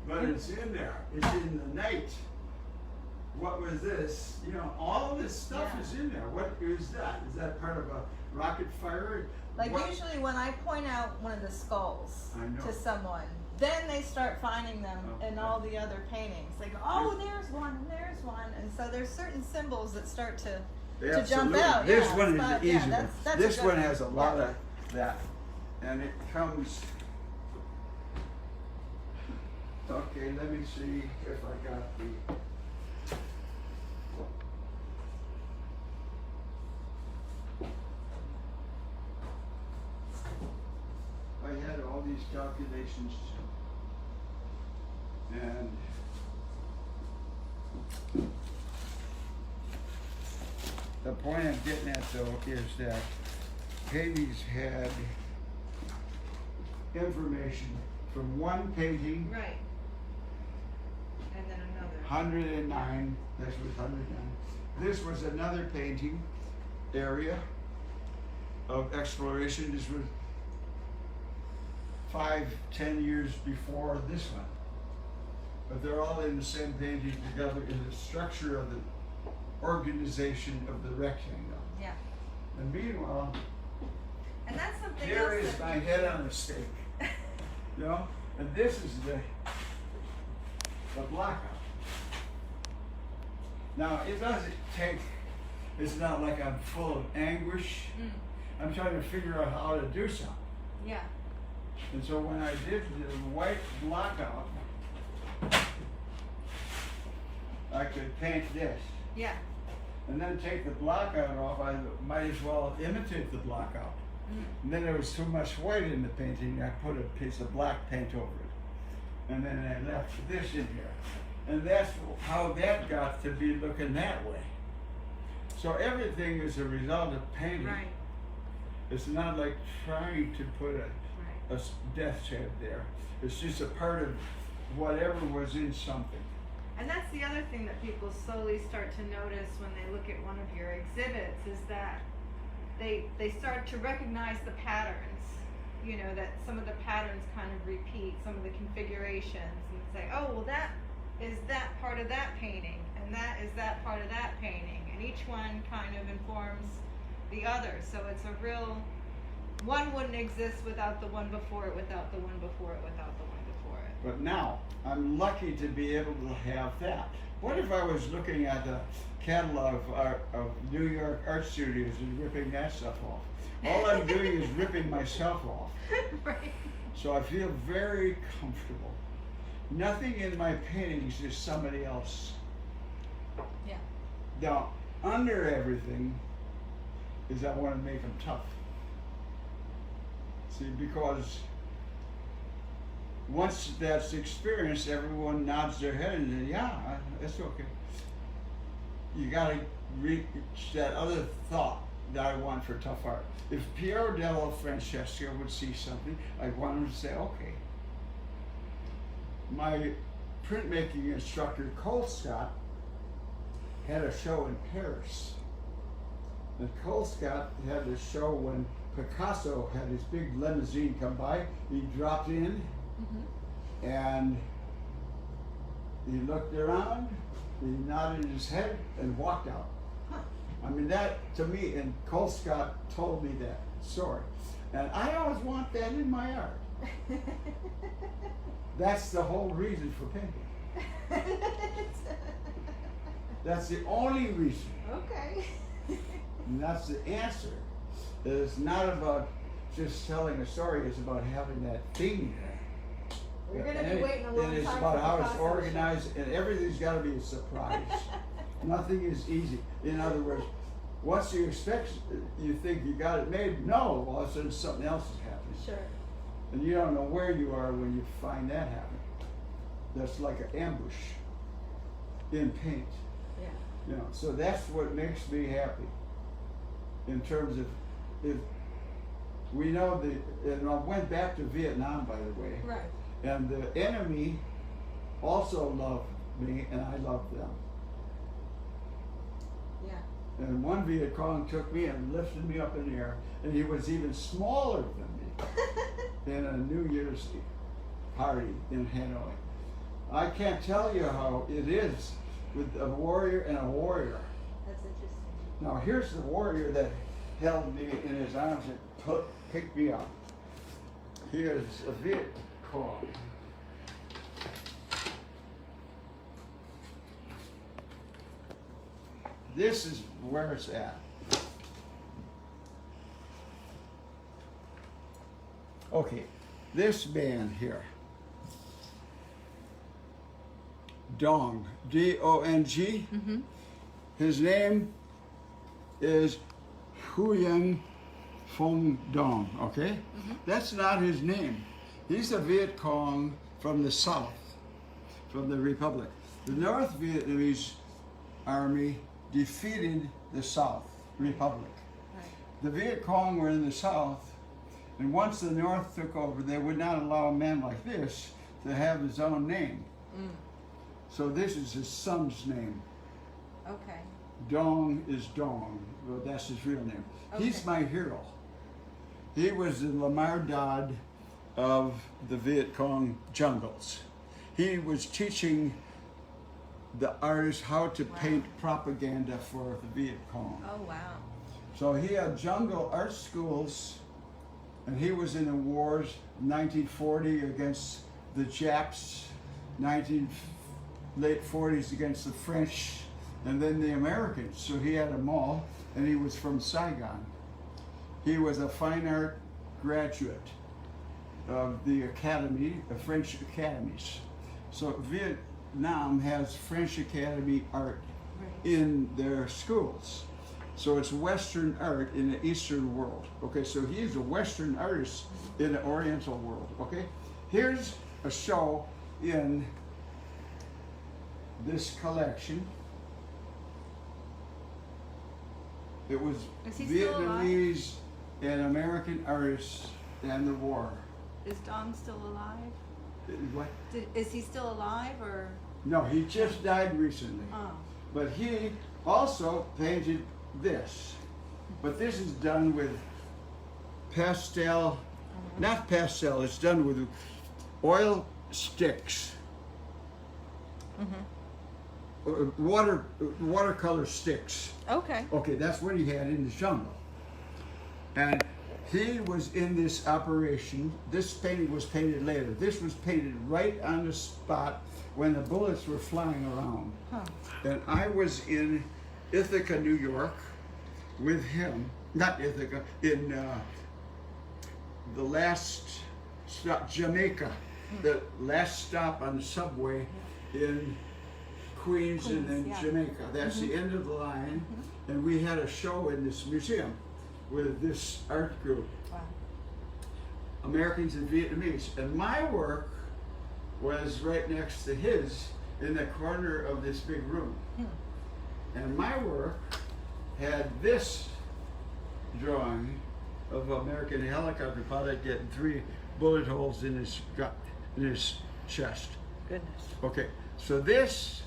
but it's in there. It's in the night. What was this? You know, all of this stuff Yeah. is in there. What is that? Is that part of a rocket fire? Like What- usually when I point out one of the skulls I know. to someone, then they start finding them Oh, in yeah. all the other paintings. They go, oh, there's one, and there's one, and so there's certain symbols that start to jump Absolutely. out. This yeah, one is but, the yeah, easy one. that's This a good one has a lot yeah. of that, and it comes. Okay, let me see if I got the. I had all these calculations, and the point I'm getting at though is that paintings had information from one painting, Right. And then another. 109, this was 109. This was another painting area of exploration. This was 5-10 years before this one. But they're all in the same painting together in the structure of the organization of the rectangle. Yeah. And meanwhile, And that's something here else is that my head on a stake, you know? And this is the blackout. Now, it doesn't take, it's not like I'm full of anguish. I'm trying to figure out how to do something. Yeah. And so when I did the white blackout, I could paint this. Yeah. And then take the blackout off. I might as well imitate the blackout. And then there was too much white in the painting. I put a piece of black paint over it. And then I left this in here. And that's how that got to be looking that way. So everything is a result of painting. Right. It's not like trying to put a death's head there. It's just a part of whatever was in something. And that's the other thing that people slowly start to notice when they look at one of your exhibits is that they start to recognize the patterns. You know, that some of the patterns kind of repeat, some of the configurations, and say, oh, well, that is that part of that painting, and that is that part of that painting, and each one kind of informs the other. So it's a real, one wouldn't exist without the one before it, without the one before it, without the one before it. But now, I'm lucky to be able to have that. What if I was looking at the catalog of New York art studios and ripping that stuff off? All I'm doing is ripping myself off. Right. So I feel very comfortable. Nothing in my paintings is somebody else. Yeah. Now, under everything is I want to make them tough. See, because once that's experienced, everyone nods their head and says, yeah, it's okay. You gotta reach that other thought that I want for tough art. If Piero della Francesca would see something, I'd want him to say, okay. My printmaking instructor, Cole Scott, had a show in Paris. And Cole Scott had a show when Picasso had his big limousine come by. He dropped in and he looked around, he nodded his head and walked out. I mean, that to me, and Cole Scott told me that story. And I always want that in my art. That's the whole reason for painting. That's the only reason. Okay. And that's the answer. It's not about just telling a story, it's about having that thing there. We're gonna And be waiting a long time And it's for about how it's Picasso. organized, and everything's gotta be a surprise. Nothing is easy. In other words, once you expect, you think you got it made, no, all of a sudden something else is happening. Sure. And you don't know where you are when you find that happen. That's like an ambush in paint. Yeah. You know, so that's what makes me happy. In terms of, if we know and I went back to Vietnam, by the way, Right. and the enemy also loved me and I loved them. Yeah. And one Viet Cong took me and lifted me up in the air, and he was even smaller than me in a New Year's Eve. party in Hanoi. I can't tell you how it is with a warrior and a warrior. That's interesting. Now here's the warrior that held me in his arms and picked me up. Here's a Viet Cong. This is where it's at. Okay, this man here, Dong, D-O-N-G. Mm-hmm. His name is Huyen Phong Dong, okay? Mm-hmm. That's not his name. He's a Viet Cong from the south, from the Republic. The North Vietnamese army defeated the South Republic. Right. The Viet Cong were in the south, and once the North took over, they would not allow a man like this to have his own name. Mm. So this is his son's name. Okay. Dong is Dong. Well, that's his real name. He's Okay. my hero. He was the Lamar Dodd of the Viet Cong jungles. He was teaching the artists how to Wow. paint propaganda for the Viet Cong. Oh wow. So he had jungle art schools, and he was in the wars, 1940 against the Japs, late 40s against the French, and then the Americans. So he had them all, and he was from Saigon. He was a fine art graduate of the academy, the French academies. So Vietnam has French Academy art Right. in their schools. So it's Western art in the Eastern world. Okay, so he's a Western artist in the Oriental world. Okay, here's a show in this collection. It was Is he still alive? Vietnamese and American artists and the war. Is Dong still alive? What? Is he still alive or? No, he just died recently. Oh. But he also painted this. But this is done with pastel, not pastel, it's done with oil sticks. Mm-hmm. Watercolor sticks. Okay. Okay, that's what he had in the jungle. And he was in this operation. This painting was painted later. This was painted right on the spot when the bullets were flying around. Huh. And I was in Ithaca, New York with him, not Ithaca, in the last stop, Jamaica, the last stop on the subway in Queens and then yeah. Jamaica. That's the end of the line. And we had a show in this museum with this art group, Wow. Americans and Vietnamese. And my work was right next to his in the corner of this big room. And my work had this drawing of American helicopter pilot getting 3 bullet holes in his gut, in his chest. Goodness. Okay, so this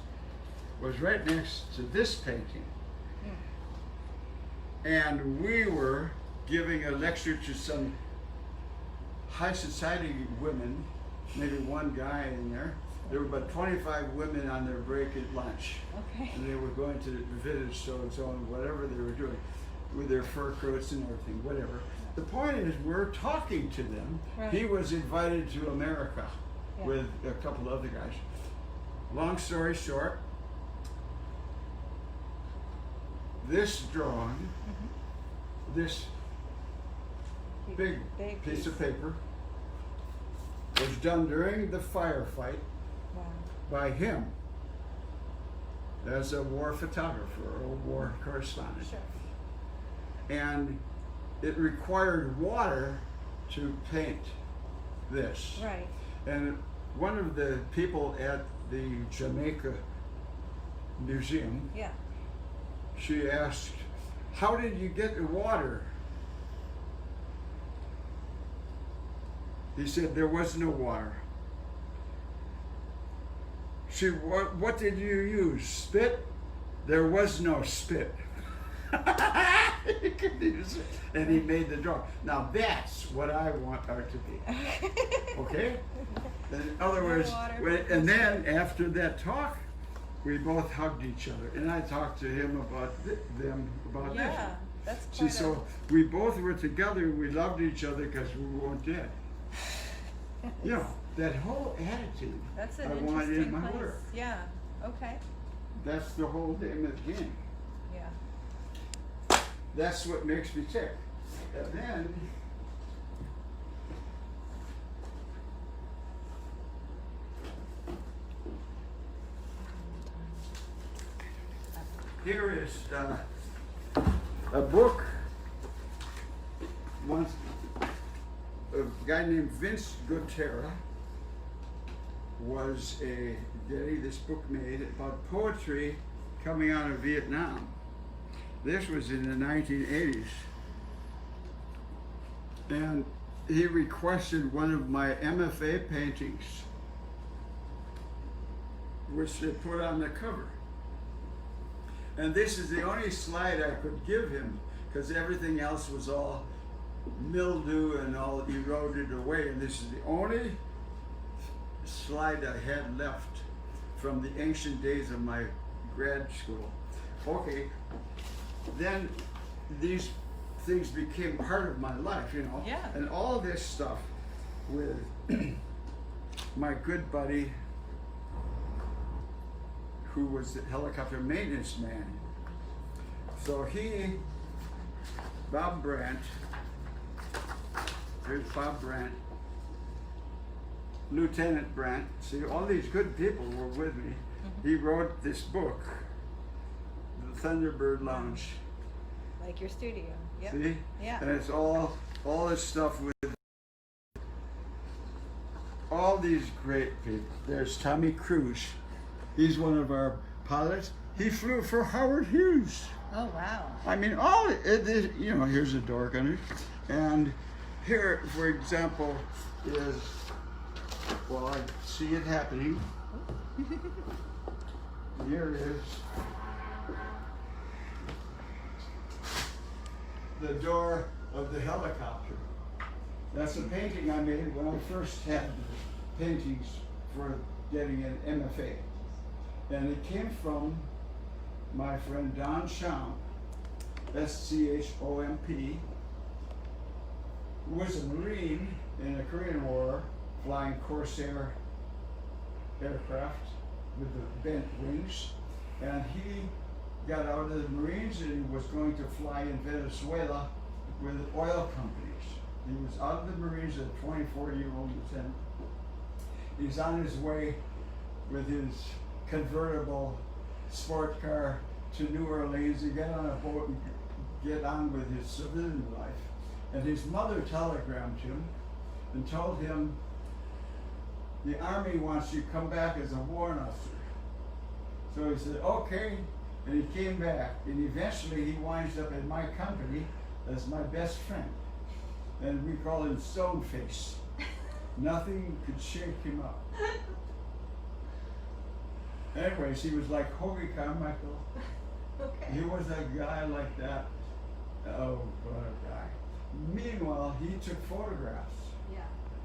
was right next to this painting. And we were giving a lecture to some high society women, maybe one guy in there. There were about 25 women on their break at lunch. Okay. And they were going to the village so-and-so and whatever they were doing with their fur coats and everything, whatever. The point is, we're talking to them. Right. He was invited to America Yeah. with a couple other guys. Long story short, this drawing, this big piece of paper was done during the firefight Wow. by him as a war photographer or a war correspondent. Sure. And it required water to paint this. Right. And one of the people at the Jamaica Museum, Yeah. she asked, "How did you get the water?" He said, "There was no water." She, what did you use? Spit? There was no spit. You could use it. and he made the drawing. Now that's what I want art to be. Okay? In other words, and then after that talk, we both hugged each other, and I talked to him about them about this. Yeah, that's See, quite so we both were together, and we loved each other because we weren't dead. You know, that whole attitude that's an I wanted interesting in my place. work. Yeah. Okay. That's the whole name of the game. Yeah. That's what makes me tick. And then here is a book. Once a guy named Vince Gutierrez was getting this book made about poetry coming out of Vietnam. This was in the 1980s. And he requested one of my MFA paintings, which they put on the cover. And this is the only slide I could give him because everything else was all mildew and all eroded away. And this is the only slide I had left from the ancient days of my grad school. Okay, then these things became part of my life, you know. Yeah. And all this stuff with my good buddy who was the helicopter maintenance man. So Bob Brandt, here's Bob Brandt, Lieutenant Brandt, see, all these good people were with me. He wrote this book, The Thunderbird Lounge. Like your studio. Yep. See? Yeah. And it's all this stuff with all these great people. There's Tommy Cruise. He's one of our pilots. He flew for Howard Hughes. Oh wow. I mean, you know, here's a door gunner. And here, for example, is, well, I see it happening. Here is the door of the helicopter. That's a painting I made when I first had the paintings for getting an MFA. And it came from my friend Don Schomp, S-C-H-O-M-P, who was a Marine in the Korean War, flying Corsair aircraft with the bent wings. And he got out of the Marines and he was going to fly in Venezuela with oil companies. He was out of the Marines as a 24-year-old lieutenant. He's on his way with his convertible sport car to New Orleans to get on a boat and get on with his civilian life. And his mother telegrammed him and told him, the Army wants you to come back as a warrant officer. So he said, okay, and he came back, and eventually he winds up in my company as my best friend. And we call him Stoneface. Nothing could shake him up. Anyways, he was like Hoagie Carmichael. Okay. He was a guy like that. Oh, what a guy. Meanwhile, he took photographs Yeah.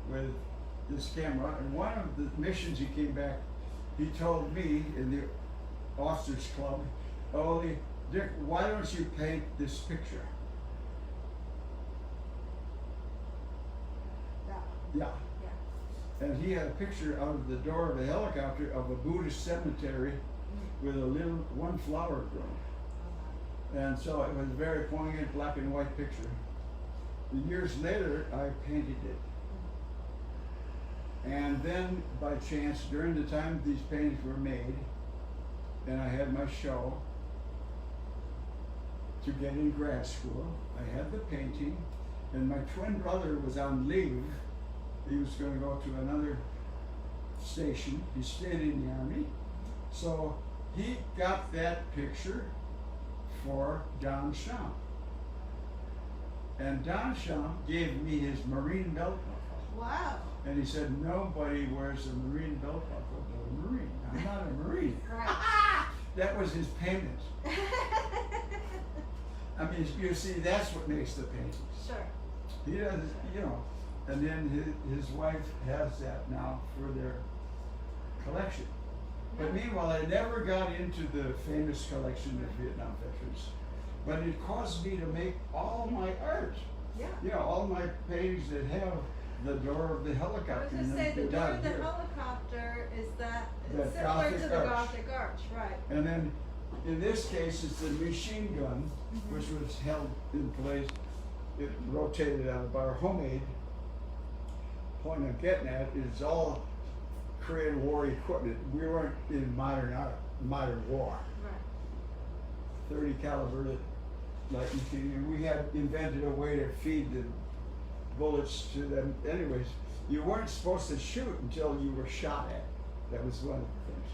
with this camera, and one of the missions he came back, he told me in the officers club, oh, Dick, why don't you paint this picture? Yeah. Yeah. And he had a picture out of the door of a helicopter of a Buddhist cemetery with one flower grown. And so it was a very poignant black and white picture. Years later, I painted it. And then, by chance, during the time these paintings were made, and I had my show to get in grad school, I had the painting, and my twin brother was on leave. He was going to go to another station. He stayed in the Army. So he got that picture for Don Schomp. And Don Schomp gave me his Marine belt buckle. Wow. And he said, nobody wears a Marine belt buckle but a Marine. I'm not a Marine. Right. That was his payment. I mean, you see, that's what makes the paintings. Sure. He does, you know, and then his wife has that now for their collection. But Yeah. meanwhile, I never got into the famous collection of Vietnam veterans. But it caused me to make all my art. Yeah. You know, all my paintings that have the door of the I was helicopter. gonna and say, the they're door down of the here. helicopter is that, That it's similar Gothic to the arch. Gothic arch, right? And then, in this case, it's the machine gun, Mhm. which was held in place. It rotated out of our homemade. Point I'm getting at is all Korean War equipment. We weren't in modern war. Right. 30 caliber light machine, and we had invented a way to feed the bullets to them. Anyways, you weren't supposed to shoot until you were shot at. That was one of the things.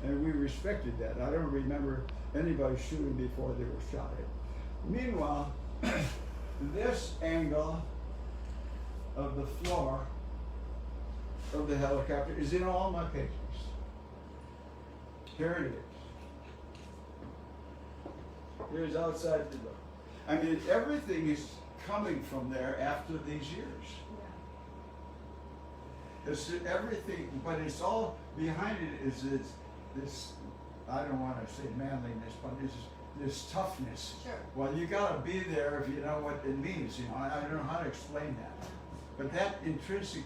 And we respected that. I don't remember anybody shooting before they were shot at. Meanwhile, this angle of the floor of the helicopter is in all my paintings. Here it is. Here's outside the door. I mean, everything is coming from there after these years. Yeah. It's everything, but it's all behind it is this, I don't want to say manliness, but it's this toughness. Sure. Well, you gotta be there if you know what it means, you know, I don't know how to explain that. But that intrinsic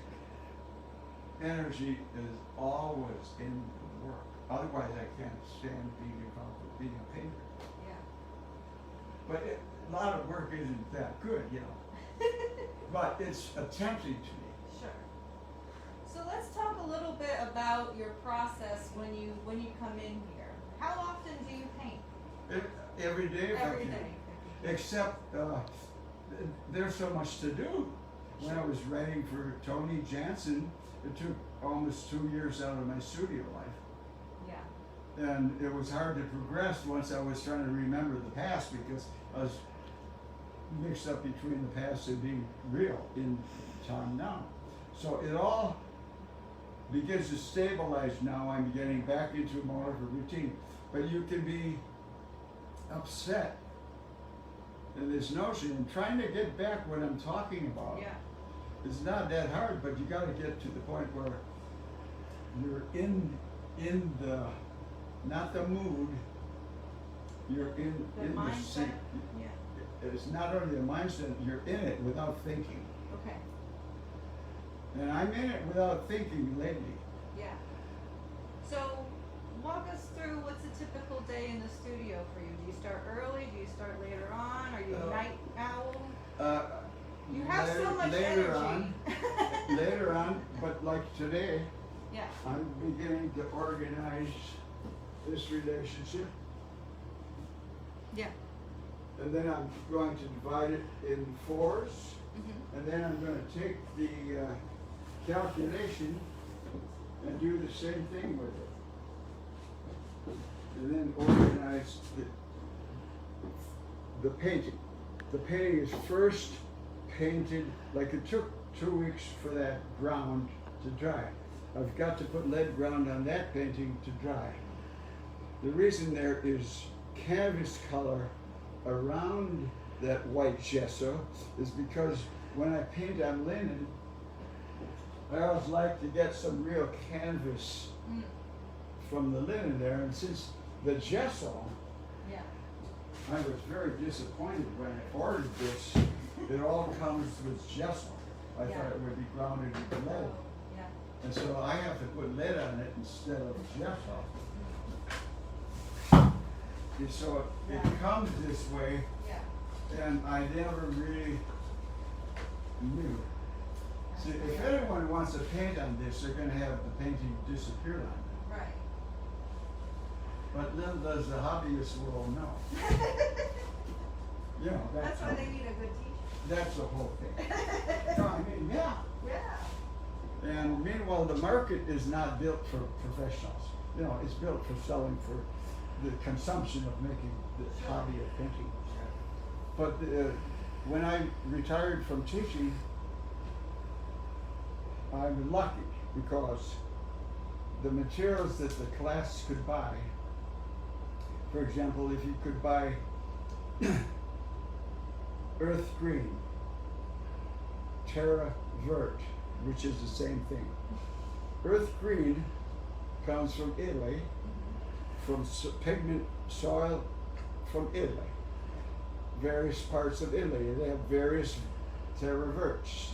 energy is always in the work. Otherwise, I can't stand being involved with being a painter. Yeah. But a lot of work isn't that good, you know. But it's attempting to be. Sure. So let's talk a little bit about your process when you come in here. How often do you paint? Every day if I Every can. day. Except there's so much to do. When I was writing for Tony Jansen, it took almost 2 years out of my studio life. Yeah. And it was hard to progress once I was trying to remember the past because I was mixed up between the past and being real in time now. So it all begins to stabilize now. I'm getting back into more of a routine. But you can be upset in this notion and trying to get back what I'm talking about. Yeah. It's not that hard, but you got to get to the point where you're in the not the mood. You're in The the mindset? scene. Yeah. It's not only the mindset; you're in it without thinking. Okay. And I'm in it without thinking lately. Yeah. So walk us through what's a typical day in the studio for you. Do you start early? Do you start later on? Are you a night owl? You have so much later energy. on, later on, but like today, Yeah. I'm beginning to organize this relationship. Yeah. And then I'm going to divide it in fours, Mm-hmm. and then I'm going to take the calculation and do the same thing with it. And then organize the painting. The painting is first painted, like it took 2 weeks for that ground to dry. I've got to put lead ground on that painting to dry. The reason there is canvas color around that white gesso is because when I paint on linen, I always like to get some real canvas from the linen there, and since the gesso, Yeah. I was very disappointed when I ordered this. It all comes with gesso. I Yeah. thought it would be grounded with lead. Yeah. And so I have to put lead on it instead of gesso. And so it Yeah. comes this way, Yeah. and I never really knew. See, if anyone wants to paint on this, they're going to have the painting disappear on them. Right. But little does the hobbyist world know. You know, That's why they need a good teacher. that's the whole thing. No, I mean, yeah. Yeah. And meanwhile, the market is not built for professionals. You know, it's built for selling for the consumption of making this hobby of painting. But when I retired from teaching, I'm lucky because the materials that the class could buy, for example, if you could buy earth green, terra vert, which is the same thing. Earth green comes from Italy, from pigment soil from Italy. Various parts of Italy, they have various terra verts.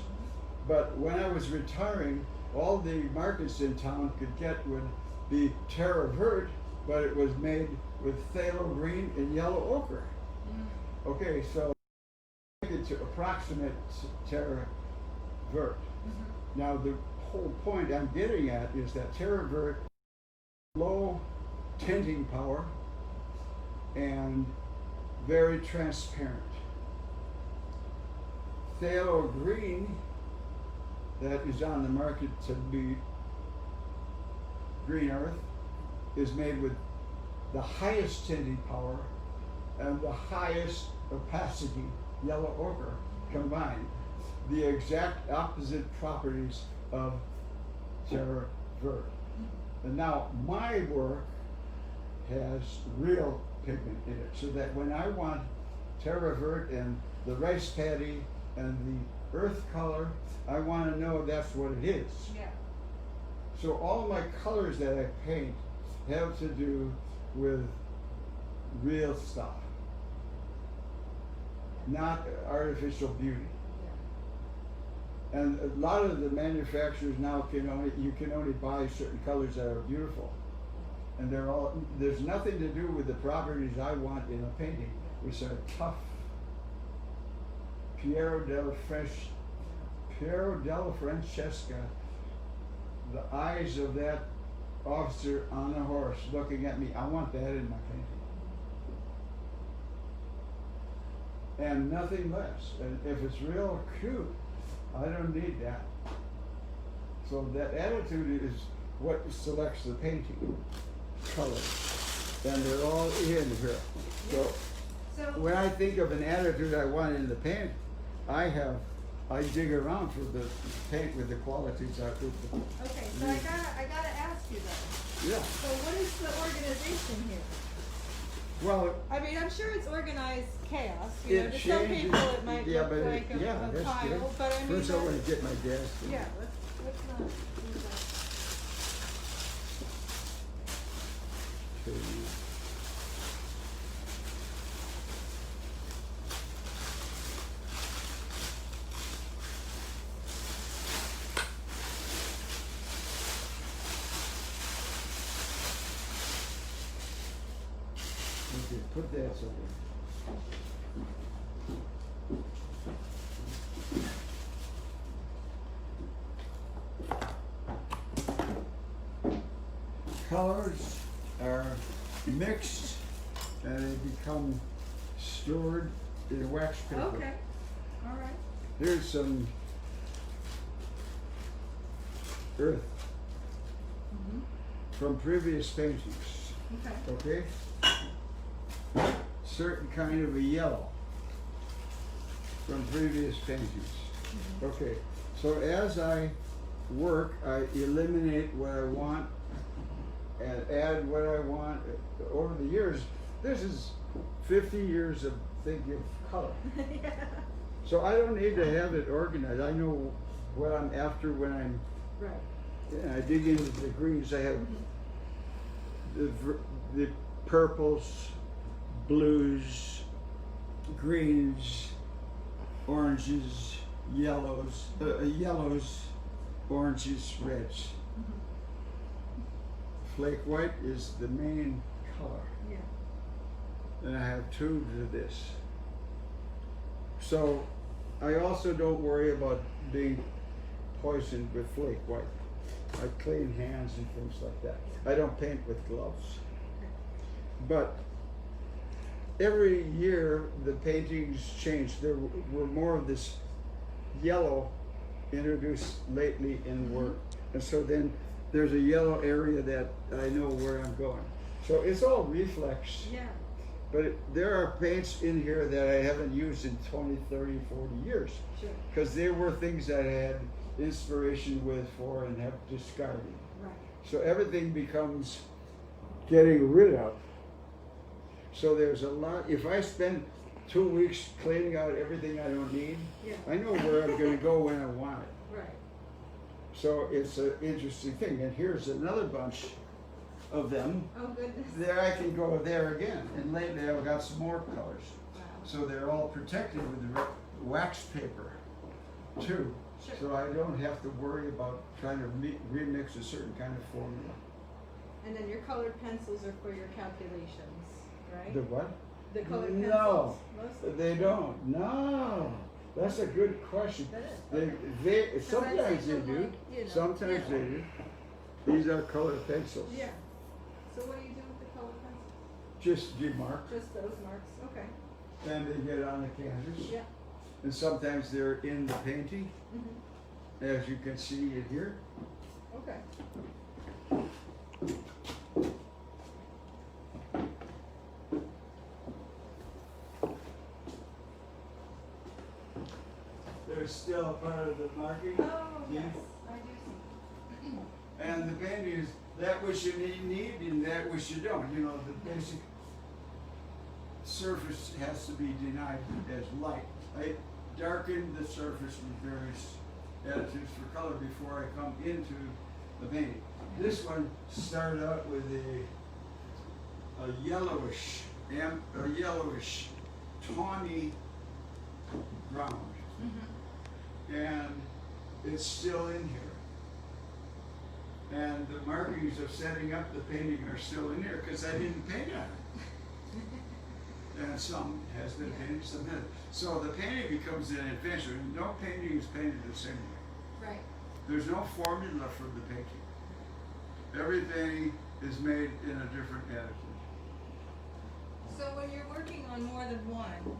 But when I was retiring, all the markets in town could get would be terra vert, but it was made with phthalo green and yellow ochre. Okay, so it's approximate terra vert. Now the whole point I'm getting at is that terra vert, low tinting power and very transparent. Phthalo green that is on the market to be green earth is made with the highest tinting power and the highest opacity, yellow ochre combined. The exact opposite properties of terra vert. And now my work has real pigment in it, so that when I want terra vert and the rice paddy and the earth color, I want to know that's what it is. Yeah. So all my colors that I paint have to do with real stuff, not artificial beauty. And a lot of the manufacturers now you can only buy certain colors that are beautiful. And there's nothing to do with the properties I want in a painting, which are tough. Piero della Francesca, the eyes of that officer on a horse looking at me, I want that in my painting. And nothing less. And if it's real cute, I don't need that. So that attitude is what selects the painting color. And they're all in here. So when I think of an attitude I want in the paint, I dig around for the paint with the qualities I put. Okay, so I gotta ask you though. Yeah. So what is the organization here? Well, I mean, I'm sure it's organized chaos. it You know, to some changes. people it might Yeah, look but like a that's pile, good. but I mean, First I want to get my desk. yeah, let's not do that. Okay. Okay, put that somewhere. Colors are mixed and they become stored in wax paper. Okay, all right. Here's some earth from previous paintings. Okay. Okay? Certain kind of a yellow from previous paintings. Okay, so as I work, I eliminate what I want and add what I want. Over the years, this is 50 years of thinking of color. Yeah. So I don't need to have it organized. I know what I'm after when I'm, Right. I dig into the greens. I have the purples, blues, greens, oranges, yellows, oranges, reds. Flake white is the main color. Yeah. And I have two to this. So I also don't worry about being poisoned with flake white. I clean hands and things like that. I don't paint with gloves. But every year the paintings change. There were more of this yellow introduced lately in work. And so then there's a yellow area that I know where I'm going. So it's all reflex. Yeah. But there are paints in here that I haven't used in 20, 30, 40 years. Sure. Because they were things that I had inspiration with for and have discarded. Right. So everything becomes getting rid of. So there's a lot, if I spend 2 weeks cleaning out everything I don't need. Yeah. I know where I'm gonna go when I want it. Right. So it's an interesting thing. And here's another bunch of them. Oh, goodness. There I can go there again. And lately I've got some more colors. Wow. So they're all protected with the wax paper too. Sure. So I don't have to worry about trying to remix a certain kind of formula. And then your colored pencils are for your calculations, right? The what? The colored No, pencils. Mostly. they don't. No, that's a good question. That is. They 'Cause sometimes I they see them do. like, you know, Sometimes yeah. they do. These are colored pencils. Yeah. So what do you do with the colored pencils? Just demark, Just those marks. Okay. and they get on the canvas. Yeah. And sometimes they're in the painting, Mhm. as you can see it here. Okay. They're still part of the marking. Oh, Yeah. yes, I do see. And the painting is that which you need and that which you don't. You know, the basic surface has to be denied as light. I darken the surface with various additives for color before I come into the painting. This one started out with a yellowish, tawny ground, Mm-hmm. and it's still in here. And the markings of setting up the painting are still in here because I didn't paint on it. And some has been painted, some hasn't. So the painting becomes an adventure. No painting is painted the same way. Right. There's no formula for the painting. Every painting is made in a different attitude. So when you're working on more than one,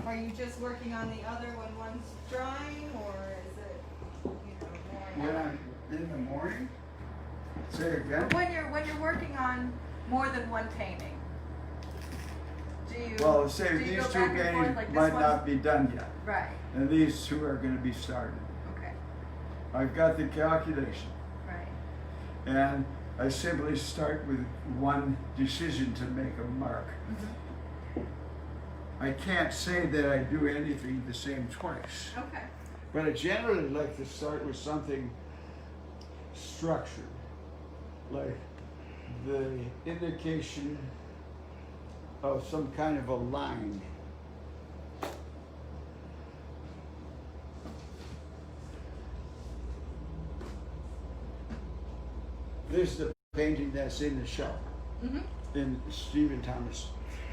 are you just working on the other when one's drying, or is it, you know, more? When I'm in the morning, say again. When you're working on more than one painting, do you? Well, say do you these go two back and forth, paintings like this might one? not be done yet. Right. And these two are going to be started. Okay. I've got the calculation. Right. And I simply start with one decision to make a mark. Mm-hmm. I can't say that I do anything the same twice, Okay. but I generally like to start with something structured, like the indication of some kind of a line. This is the painting that's in the shop Mm-hmm. in Stephen Thomas.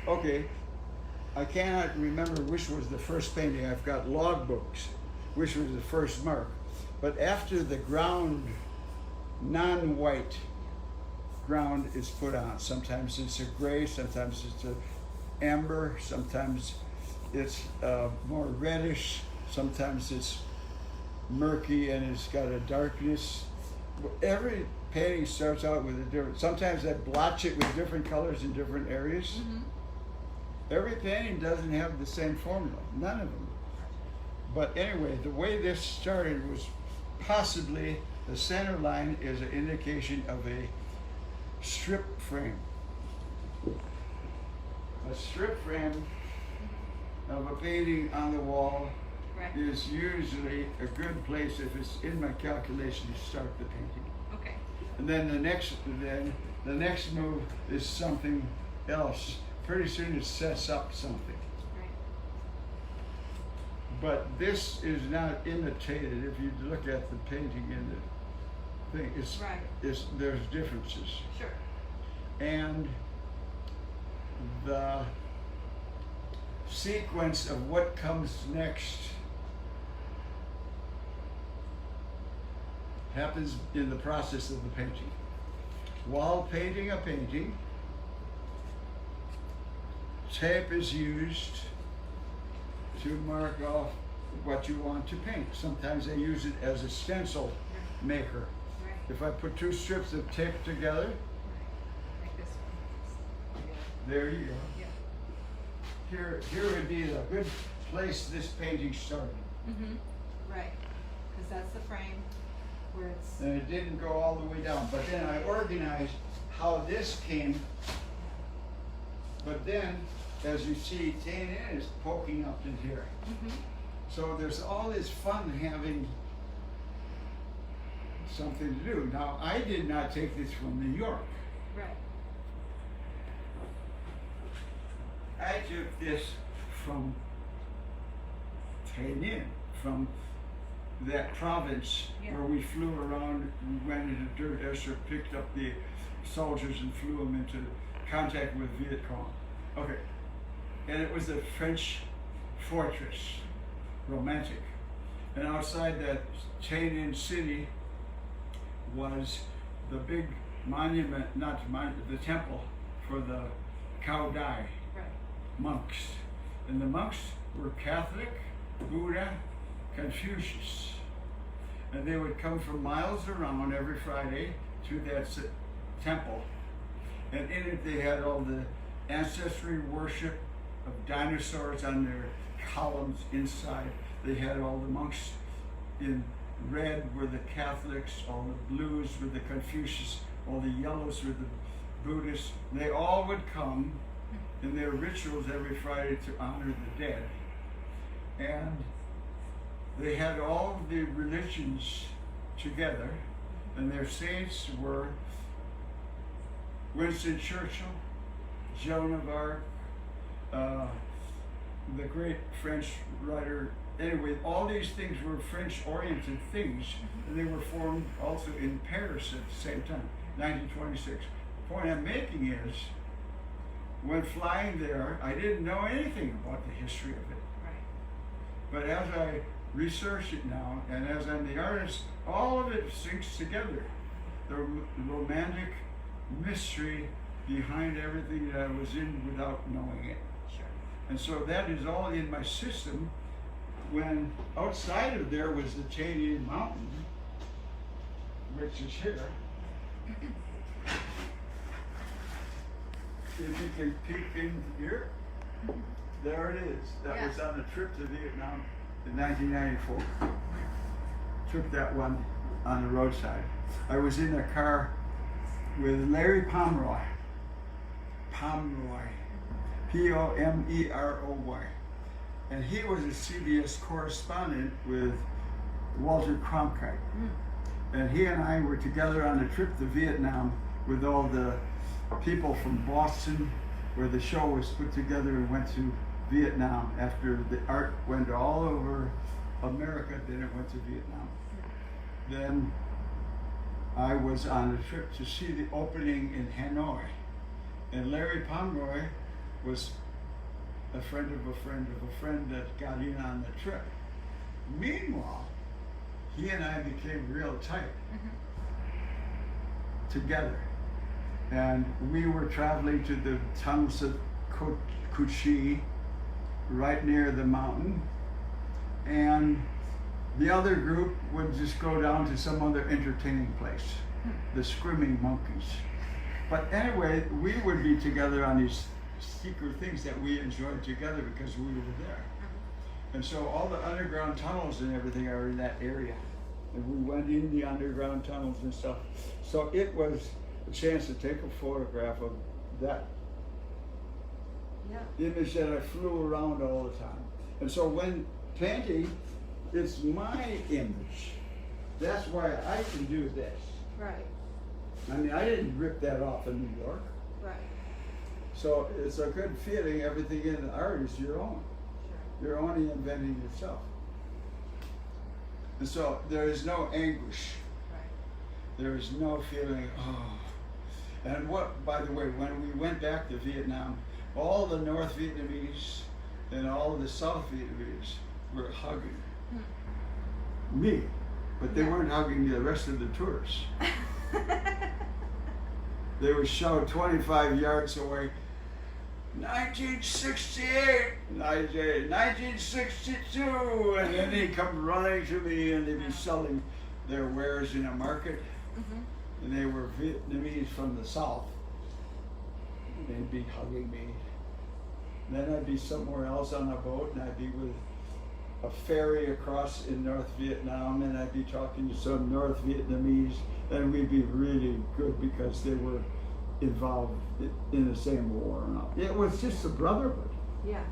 Okay, I cannot remember which was the first painting. I've got logbooks, which was the first mark. But after the ground, non-white ground is put on, sometimes it's a gray, sometimes it's a amber, sometimes it's more reddish, sometimes it's murky and it's got a darkness. Every painting starts out with a different, sometimes I blotch it with different colors in different areas. Mm-hmm. Every painting doesn't have the same formula, none of them. But anyway, the way this started was possibly the center line is an indication of a strip frame. A strip frame of a painting on the wall Right. is usually a good place, if it's in my calculation, to start the painting. Okay. And then the next move is something else. Pretty soon it sets up something. Right. But this is not imitated. If you look at the painting in the thing, Right. there's differences. Sure. And the sequence of what comes next happens in the process of the painting. While painting a painting, tape is used to mark off what you want to paint. Sometimes they use it as a stencil maker. Right. If I put two strips of tape together, Like this one. there you go. Yeah. Here would be a good place this painting started. Mm-hmm. Right. Because that's the frame where it's. And it didn't go all the way down, but then I organized how this came. But then as you see, Tay is poking up in here. So there's all this fun having something to do. Now, I did not take this from New York. Right. I took this from Tainan, from that province where we flew around, we went into Dirt Esser, picked up the soldiers and flew them into contact with Viet Cong. Okay, and it was a French fortress, romantic. And outside that Tainan city was the big monument, not monument, the temple for the Cao Dai monks. And the monks were Catholic, Buddha, Confucius. And they would come from miles around every Friday to that temple. And in it they had all the ancestry worship of dinosaurs on their columns inside. They had all the monks in red were the Catholics, all the blues were the Confucius, all the yellows were the Buddhists. They all would come in their rituals every Friday to honor the dead. And they had all of the religions together, and their saints were Winston Churchill, Joan of Arc, the great French writer. Anyway, all these things were French-oriented things, and they were formed also in Paris at the same time, 1926. The point I'm making is, when flying there, I didn't know anything about the history of it. But as I research it now, and as I'm the artist, all of it syncs together. The romantic mystery behind everything that I was in without knowing it. Sure. And so that is all in my system. When outside of there was the Chadian Mountain, which is here. If you can peek in here, there it is. That was on a trip to Vietnam in 1994. Took that one on the roadside. I was in a car with Larry Pomeroy. P-O-M-E-R-O-Y. And he was a CBS correspondent with Walter Cronkite. And he and I were together on a trip to Vietnam with all the people from Boston, where the show was put together, and went to Vietnam after the art went all over America, then it went to Vietnam. Then I was on a trip to see the opening in Hanoi. And Larry Pomeroy was a friend of a friend of a friend that got in on the trip. Meanwhile, he and I became real tight together. And we were traveling to the Tums of Cu Chi, right near the mountain. And the other group would just go down to some other entertaining place, the Screaming Monkeys. But anyway, we would be together on these secret things that we enjoyed together because we were there. And so all the underground tunnels and everything are in that area. And we went in the underground tunnels and stuff. So it was a chance to take a photograph of that image that I flew around all the time. And so when painting, it's my image. That's why I can do this. Right. I mean, I didn't rip that off in New York. Right. So it's a good feeling. Everything in the art is your own. Sure. You're only inventing yourself. And so there is no anguish. Right. There is no feeling, oh. And what, by the way, when we went back to Vietnam, all the North Vietnamese and all the South Vietnamese were hugging me, but they weren't hugging the rest of the tourists. They would shout 25 yards away, 1968, 1962, and then they'd come running to me and they'd be selling their wares in a market. And they were Vietnamese from the South. They'd be hugging me. Then I'd be somewhere else on a boat, and I'd be with a ferry across in North Vietnam, and I'd be talking to some North Vietnamese, and we'd be really good because they were involved in the same war and all. It was just a brotherhood. Yeah.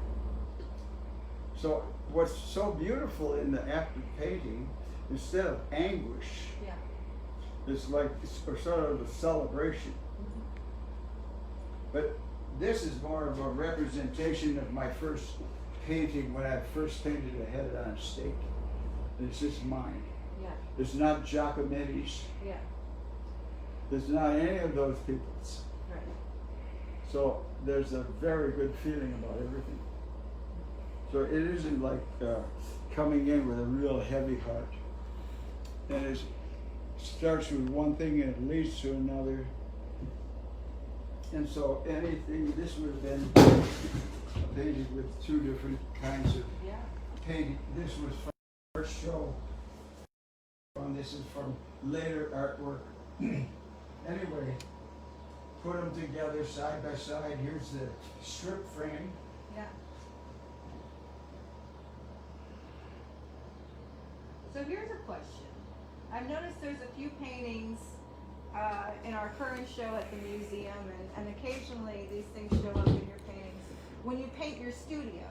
So what's so beautiful in the act of painting, instead of anguish, Yeah. it's like sort of a celebration. But this is more of a representation of my first painting when I first painted a head on a stake. It's just mine. Yeah. It's not Giacometti's. Yeah. It's not any of those people's. Right. So there's a very good feeling about everything. So it isn't like coming in with a real heavy heart. And it starts with one thing and it leads to another. And so anything, this would have been painted with two different kinds of Yeah. painting. This was from the first show. And this is from later artwork. Anyway, put them together side by side. Here's the strip frame. Yeah. So here's a question. I've noticed there's a few paintings in our current show at the museum, and occasionally these things show up in your paintings. When you paint your studio,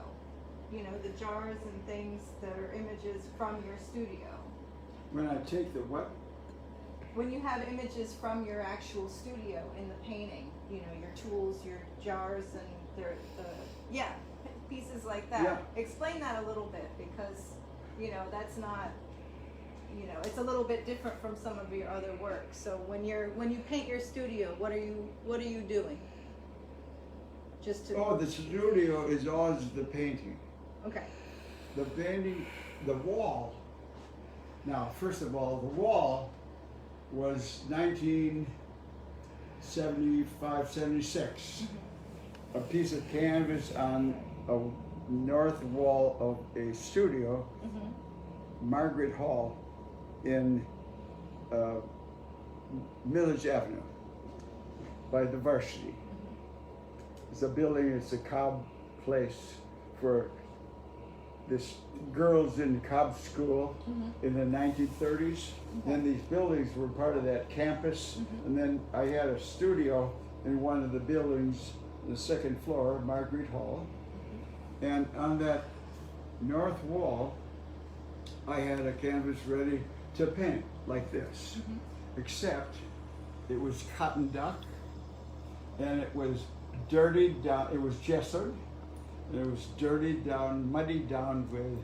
you know, the jars and things that are images from your studio. When I take the what? When you have images from your actual studio in the painting, you know, your tools, your jars, and pieces like that. Yeah. Explain that a little bit, because, you know, that's not, you know, it's a little bit different from some of your other work. So when you paint your studio, what are you doing? Just to Oh, the studio is always the painting. Okay. The painting, the wall. Now, first of all, the wall was 1975, 76. A piece of canvas on a north wall of a studio, Margaret Hall, in Village Avenue by the Varsity. It's a building, it's a Cobb place for this girls in Cobb School in the 1930s. Then these buildings were part of that campus. And then I had a studio in one of the buildings, the second floor, Margaret Hall. And on that north wall, I had a canvas ready to paint like this, except it was cotton duck, and it was dirtied down, it was gessoed, and it was dirtied down, muddied down with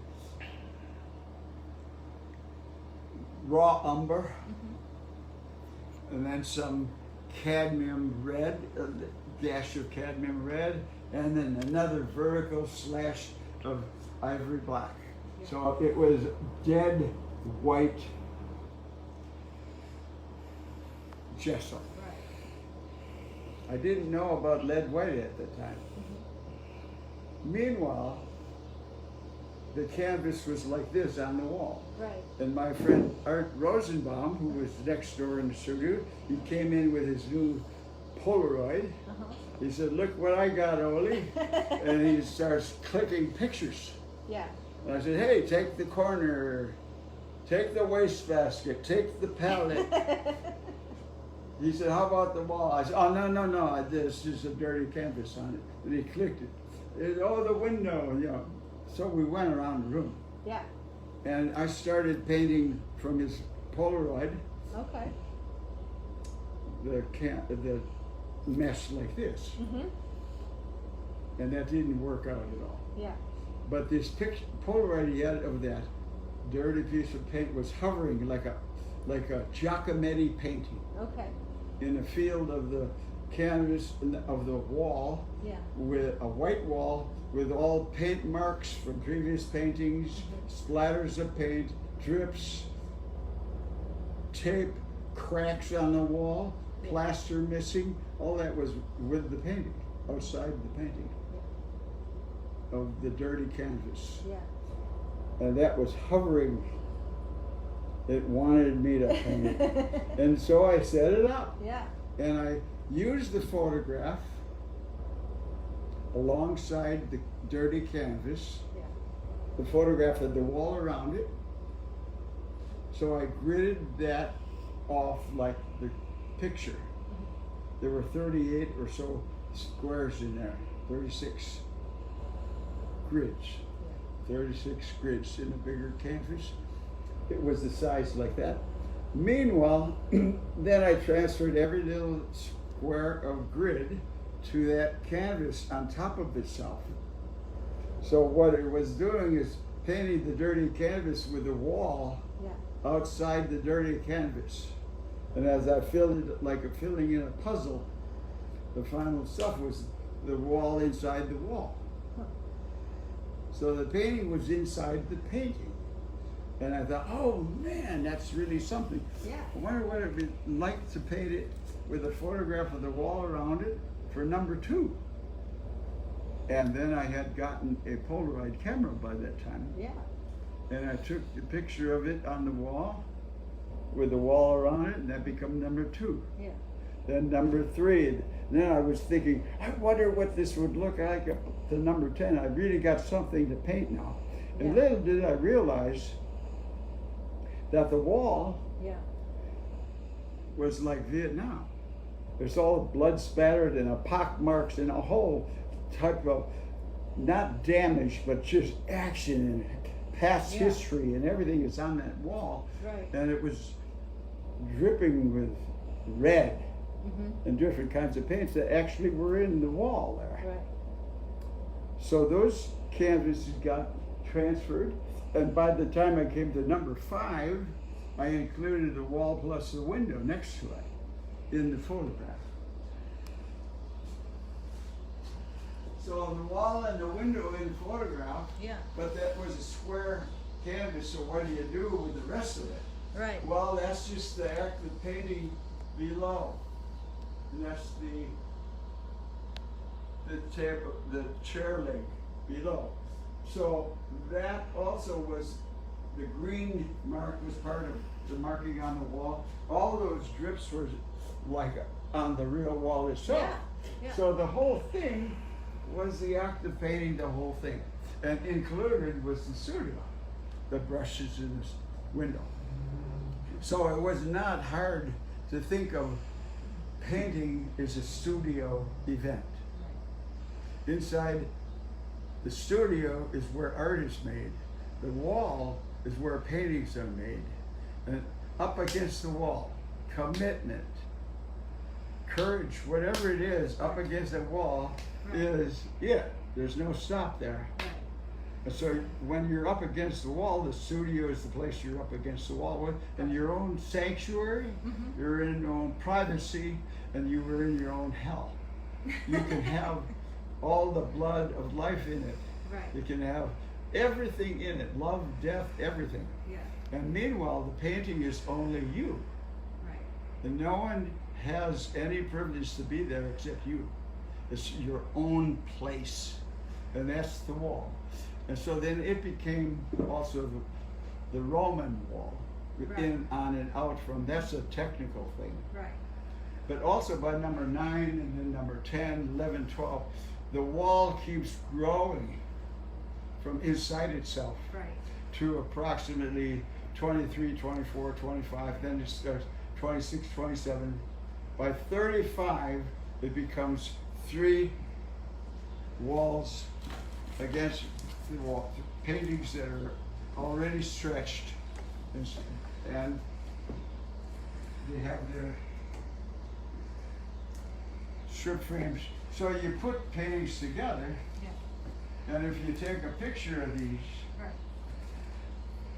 raw umber, and then some cadmium red, a dash of cadmium red, and then another vertical slash of ivory black. So it was dead white gesso. Right. I didn't know about lead white at the time. Meanwhile, the canvas was like this on the wall. Right. And my friend Art Rosenbaum, who was next door in the studio, he came in with his new Polaroid. He said, "Look what I got, Oli." And he starts clicking pictures. Yeah. And I said, "Hey, take the corner, take the wastebasket, take the palette." He said, "How about the wall?" I said, "Oh, no, there's just a dirty canvas on it." And he clicked it. "Oh, the window, you know." So we went around the room. Yeah. And I started painting from his Polaroid Okay. the mesh like this. And that didn't work out at all. Yeah. But this picture, Polaroid he had of that dirty piece of paint was hovering like a Giacometti painting Okay. in a field of the canvas of the wall, Yeah. with a white wall with all paint marks from previous paintings, splatters of paint, drips, tape, cracks on the wall, plaster missing. All that was with the painting, outside the painting of the dirty canvas. Yeah. And that was hovering. It wanted me to paint it. And so I set it up. Yeah. And I used the photograph alongside the dirty canvas. Yeah. The photograph had the wall around it. So I gridded that off like the picture. There were 38 or so squares in there, 36. grids, 36 grids in a bigger canvas. It was the size like that. Meanwhile, then I transferred every little square of grid to that canvas on top of itself. So what it was doing is painting the dirty canvas with the wall outside the dirty canvas. And as I filled it, like filling in a puzzle, the final stuff was the wall inside the wall. So the painting was inside the painting. And I thought, oh man, that's really something. Yeah. I wonder what it'd be like to paint it with a photograph of the wall around it for number 2. And then I had gotten a Polaroid camera by that time. Yeah. And I took the picture of it on the wall with the wall around it, and that became number 2. Yeah. Then number 3. And then I was thinking, I wonder what this would look like up to number 10. I really got something to paint now. And Yeah. little did I realize that the wall was like Vietnam. There's all blood spattered and a pock marks and a whole type of, not damage, but just action and past history and everything is on that wall. Right. And it was dripping with red and different kinds of paints that actually were in the wall there. Right. So those canvases got transferred, and by the time I came to number 5, I included the wall plus the window next to it in the photograph. So the wall and the window in the photograph, but that was a square canvas, so what do you do with the rest of it? Right. Well, that's just the act of painting below. And that's the table, the chair leg below. So that also was, the green mark was part of the marking on the wall. All those drips were like on the real wall itself. Yeah. So the whole thing was the act of painting the whole thing. And included was the studio, the brushes in this window. So it was not hard to think of painting as a studio event. Inside the studio is where art is made. The wall is where paintings are made. And up against the wall, commitment, courage, whatever it is, up against the wall is it. There's no stop there. And so when you're up against the wall, the studio is the place you're up against the wall with, and your own sanctuary, you're in your own privacy, and you were in your own hell. You can have all the blood of life in it. Right. You can have everything in it, love, death, everything. Yeah. And meanwhile, the painting is only you. Right. And no one has any privilege to be there except you. It's your own place, and that's the wall. And so then it became also the Roman wall, in, on, and out from. That's a technical thing. Right. But also by number 9 and then number 10, 11, 12, the wall keeps growing from inside itself to approximately 23, 24, 25, then it starts 26, 27. By 35, it becomes 3 walls against the wall, paintings that are already stretched, and they have their strip frames. So you put paintings together, and if you take a picture of these,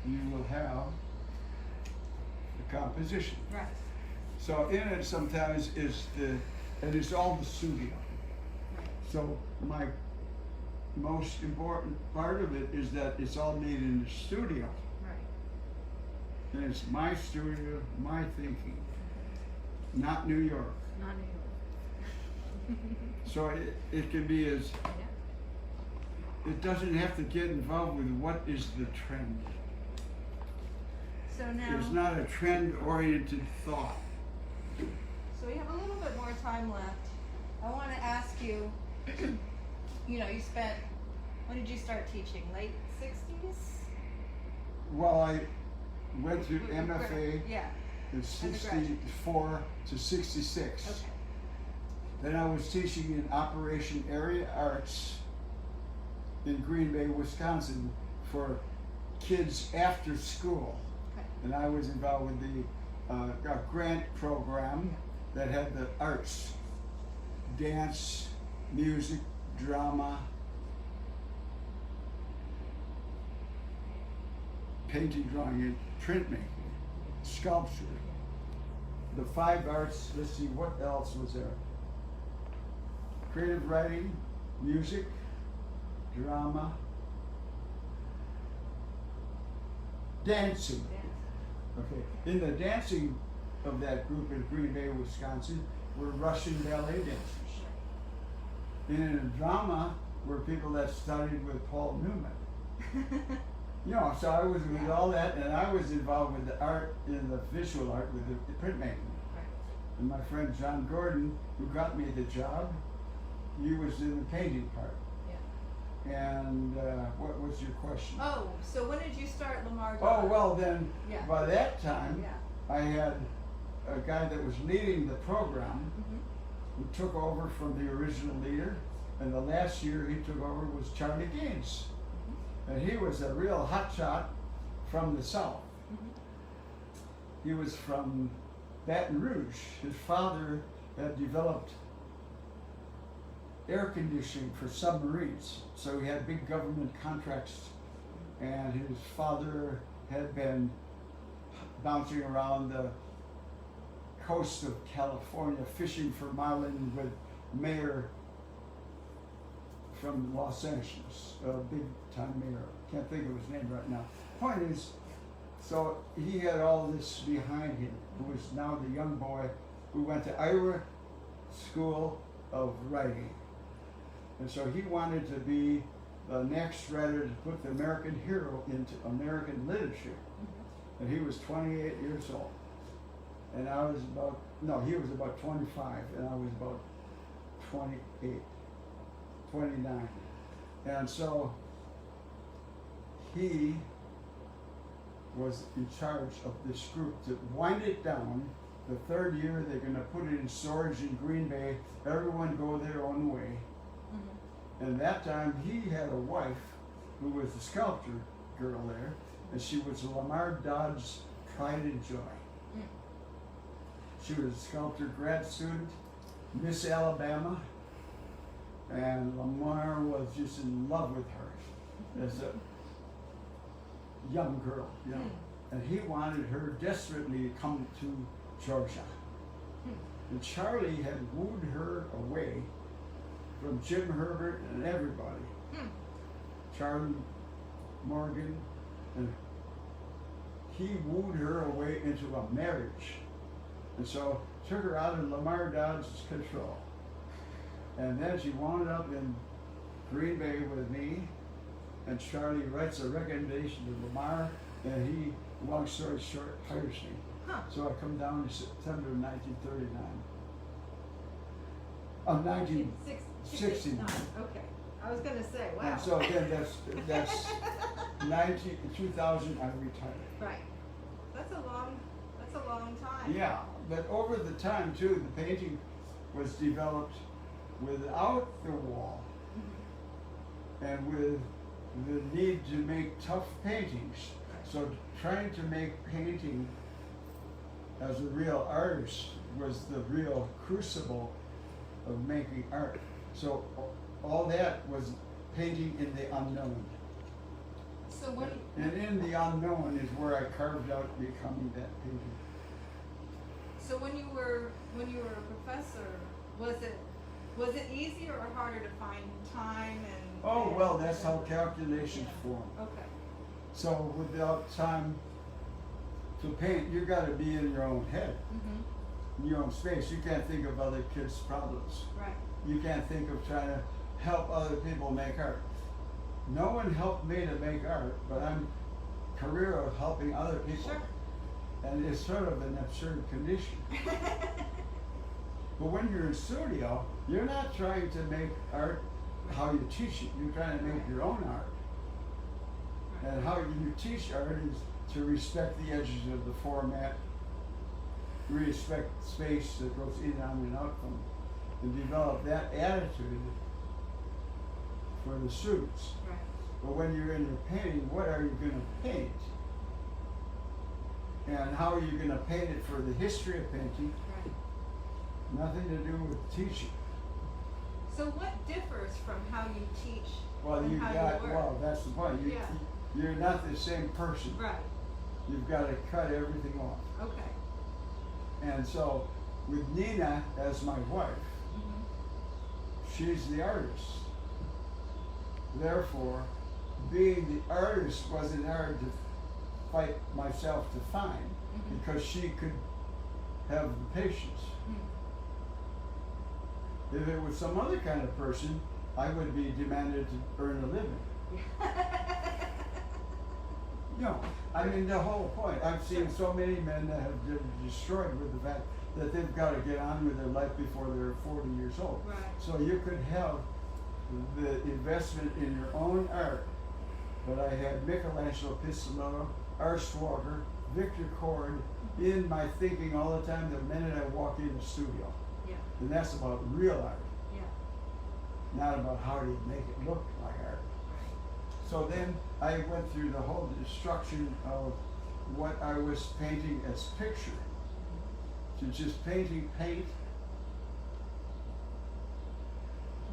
you will have the composition. Right. So in it sometimes is and it's all the studio. So my most important part of it is that it's all made in the studio. Right. And it's my studio, my thinking, not New York. Not New York. So it can be as, it doesn't have to get involved with what is the trend. So now, It's not a trend-oriented thought. so we have a little bit more time left. I want to ask you, you know, you spent, when did you start teaching? Late 60s? Well, I went through MFA Yeah. in 64 to 66. Okay. Then I was teaching in Operation Area Arts in Green Bay, Wisconsin, for kids after school. Okay. And I was involved with the grant program that had the arts, dance, music, drama, painting, drawing, and printmaking, sculpture. The 5 arts, let's see, what else was there? Creative writing, music, drama, dancing. Okay, in the dancing of that group in Green Bay, Wisconsin, were Russian ballet dancers. And in the drama were people that studied with Paul Newman. You know, so I was with all that, and I was involved with the art, in the visual art, with the printmaking. And my friend John Gordon, who got me the job, he was in the painting part. And what was your question? Oh, so when did you start Lamar? Oh, well then, Yeah. by that time, Yeah. I had a guy that was leading the program who took over from the original leader, and the last year he took over was Charlie Gaines. And he was a real hot shot from the South. He was from Baton Rouge. His father had developed air conditioning for submarines, so he had big government contracts, and his father had been bouncing around the coast of California fishing for marlin with mayor from Los Angeles, a big time mayor. Can't think of his name right now. Point is, so he had all this behind him, who was now the young boy who went to Iowa School of Writing. And so he wanted to be the next writer to put the American hero into American literature. And he was 28 years old. And I was about, no, he was about 25, and I was about 28, 29. And so he was in charge of this group to wind it down. The 3rd year, they're going to put it in storage in Green Bay. Everyone go their own way. And that time, he had a wife who was a sculptor girl there, and she was Lamar Dodd's pride and joy. She was a sculptor grad student, Miss Alabama, and Lamar was just in love with her as a young girl, you know. And he wanted her desperately to come to Georgia. And Charlie had wooed her away from Jim Herbert and everybody. Charlie Morgan, and he wooed her away into a marriage. And so took her out of Lamar Dodd's control. And then she wound up in Green Bay with me, and Charlie writes a recommendation to Lamar, and he, long story short, hires me. So I come down in September of 1939. 1969. Okay. I was gonna say, wow. And so then that's 2000, I retired. Right. That's a long time. Yeah, but over the time too, the painting was developed without the wall and with the need to make tough paintings. So trying to make painting as a real artist was the real crucible of making art. So all that was painting in the unknown. So when And in the unknown is where I carved out becoming that painter. So when you were a professor, was it easier or harder to find time and? Oh, well, that's how calculations form. Okay. So without time to paint, you gotta be in your own head, in your own space. You can't think of other kids' problems. Right. You can't think of trying to help other people make art. No one helped me to make art, but I'm a career of helping other people. Sure. And it's sort of an absurd condition. But when you're in studio, you're not trying to make art how you teach it. You're trying to make your own art. And how you teach art is to respect the edges of the format, respect space that goes in and out from, and develop that attitude for the students. Right. But when you're in the painting, what are you going to paint? And how are you going to paint it for the history of painting? Right. Nothing to do with teaching. So what differs from how you teach Well, and you how got, you work? well, that's the point. Yeah. You're not the same person. Right. You've got to cut everything off. Okay. And so, with Nina as my wife, Mm-hmm. she's the artist. Therefore, being the artist wasn't hard to fight myself to find, Mhm. because she could have the patience. Mm. If it was some other kind of person, I would be demanded to earn a living. No, I mean the whole point. I've seen so many men that have been destroyed with the fact that they've got to get on with their life before they're 40 years old. Right. So you could have the investment in your own art. But I had Michelangelo Pistolero, Art Schwager, Victor Cord in my thinking all the time the minute I walk in the studio. Yeah. And that's about real art, Yeah. not about how do you make it look like art. So then I went through the whole destruction of what I was painting as picture, to just painting paint,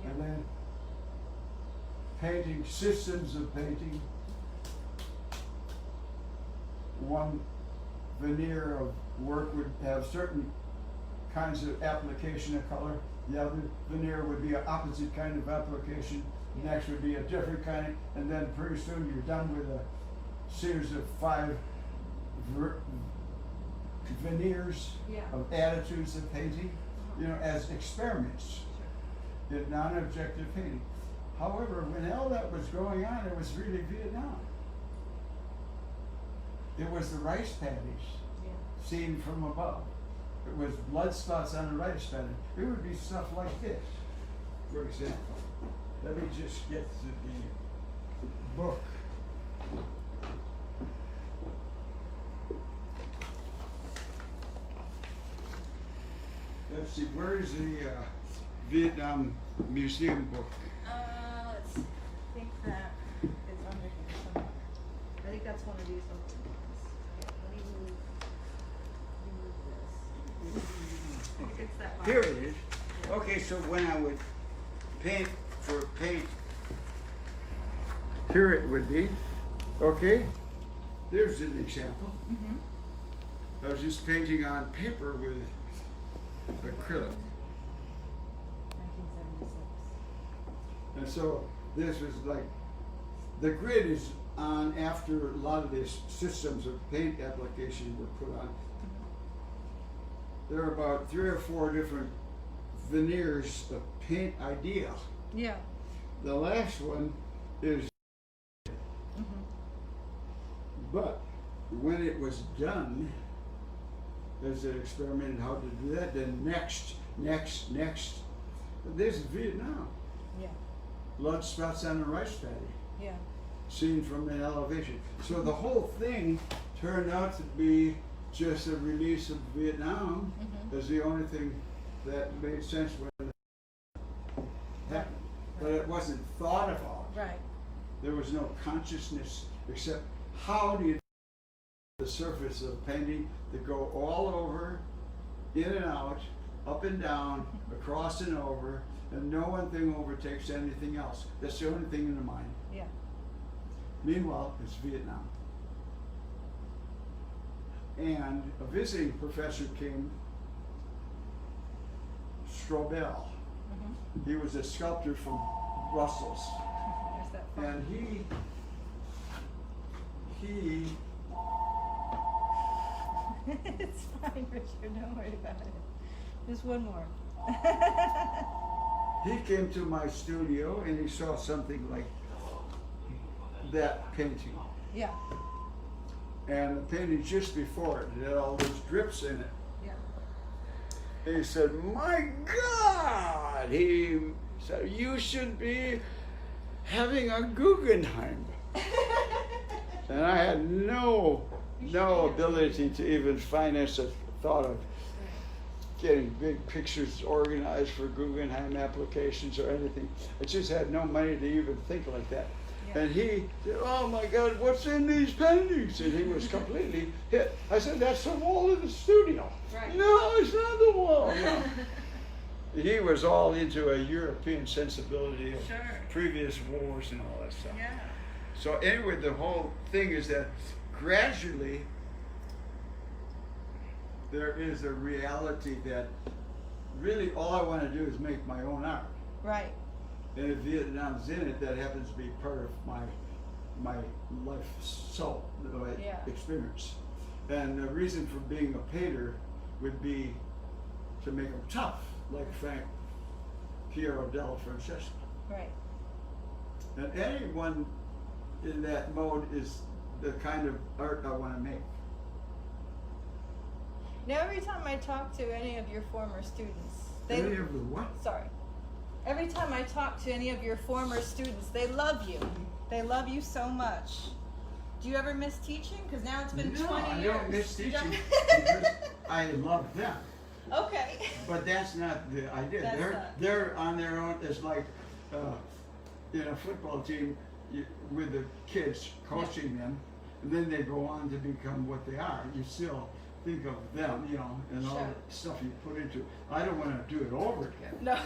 and then painting systems of painting. One veneer of work would have certain kinds of application of color. The other veneer would be an opposite kind of application. The next would be a different kind, and then pretty soon you're done with a series of 5 veneers Yeah. of attitudes of painting, you know, as experiments in non-objective painting. However, when all that was going on, it was really Vietnam. It was the rice paddies Yeah. seen from above. It was blood spots on the rice paddy. It would be stuff like this, for example. Let me just get to the book. Let's see, where is the Vietnam Museum book? Let's see. I think that it's under here somewhere. I think that's one of these ones. Yeah, let me move this. I think it's that one. Here it is. Okay, so when I would paint for paint, here it would be. Okay, there's an example. Mm-hmm. I was just painting on paper with acrylic. 1976. And so this was like, the grid is on after a lot of these systems of paint application were put on. There are about 3 or 4 different veneers of paint idea. Yeah. The last one is, Mm-hmm. but when it was done, as an experiment in how to do that, then next. This is Vietnam. Yeah. Blood spots on the rice paddy, Yeah. seen from an elevation. So the whole thing turned out to be just a release of Vietnam Mm-hmm. as the only thing that made sense when it happened. But it wasn't thought about. Right. There was no consciousness except how do you the surface of painting that go all over, in and out, up and down, across and over, and no one thing overtakes anything else. That's the only thing in the mind. Yeah. Meanwhile, it's Vietnam. And a visiting professor came, Strobel. Mm-hmm. He was a sculptor from Brussels. There's that fun. And he It's fine, Richard. Don't worry about it. Just one more. he came to my studio and he saw something like that painting. Yeah. And the painting just before it had all those drips in it. Yeah. And he said, "My God!" He said, "You should be having a Guggenheim." And I had no ability to even finance a thought of getting big pictures organized for Guggenheim applications or anything. I just had no money to even think like that. Yeah. And he said, "Oh my God, what's in these paintings?" And he was completely hit. I said, "That's the wall of the studio." Right. "No, it's not the wall." No. He was all into a European sensibility of Sure. previous wars and all that stuff. Yeah. So anyway, the whole thing is that gradually there is a reality that really all I want to do is make my own art. Right. And if Vietnam's in it, that happens to be part of my life soul, my Yeah. experience. And the reason for being a painter would be to make them tough, like Piero della Francesca. Right. And anyone in that mode is the kind of art I want to make. Now, every time I talk to any of your former students, Any of the what? sorry. Every time I talk to any of your former students, they love you. They love you so much. Do you ever miss teaching? Because now it's been 20 I years. don't miss You teaching don't- because I love them. Okay. But that's not the idea. That's they're not- they're on their own. It's like in a football team with the kids coaching them, and then they go on to become what they are. You still think of them, you know, and all Sure. the stuff you put into it. I don't want to do it over again. No.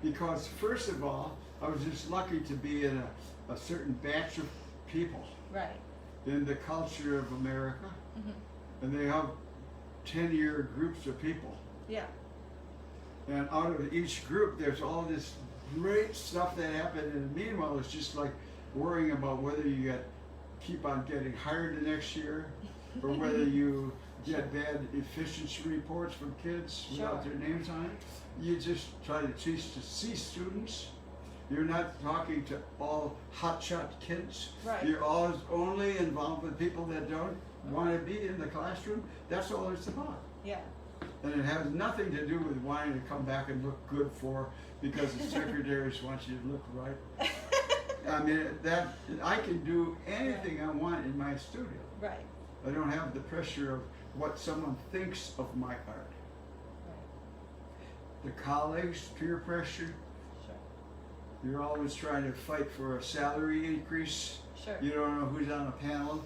Because first of all, I was just lucky to be in a certain batch of people Right. in the culture of America, and they have 10-year groups of people. Yeah. And out of each group, there's all this great stuff that happened, and meanwhile, it's just like worrying about whether you keep on getting hired the next year, or whether you get bad efficiency reports from kids without Sure. their names on it. You just try to teach to see students. You're not talking to all hotshot kids. Right. You're always only involved with people that don't want to be in the classroom. That's all it's about. Yeah. And it has nothing to do with wanting to come back and look good because the secretaries want you to look right. I mean, that I can do anything I want in my studio. Right. I don't have the pressure of what someone thinks of my art. The colleagues, peer pressure. Sure. You're always trying to fight for a salary increase. Sure. You don't know who's on a panel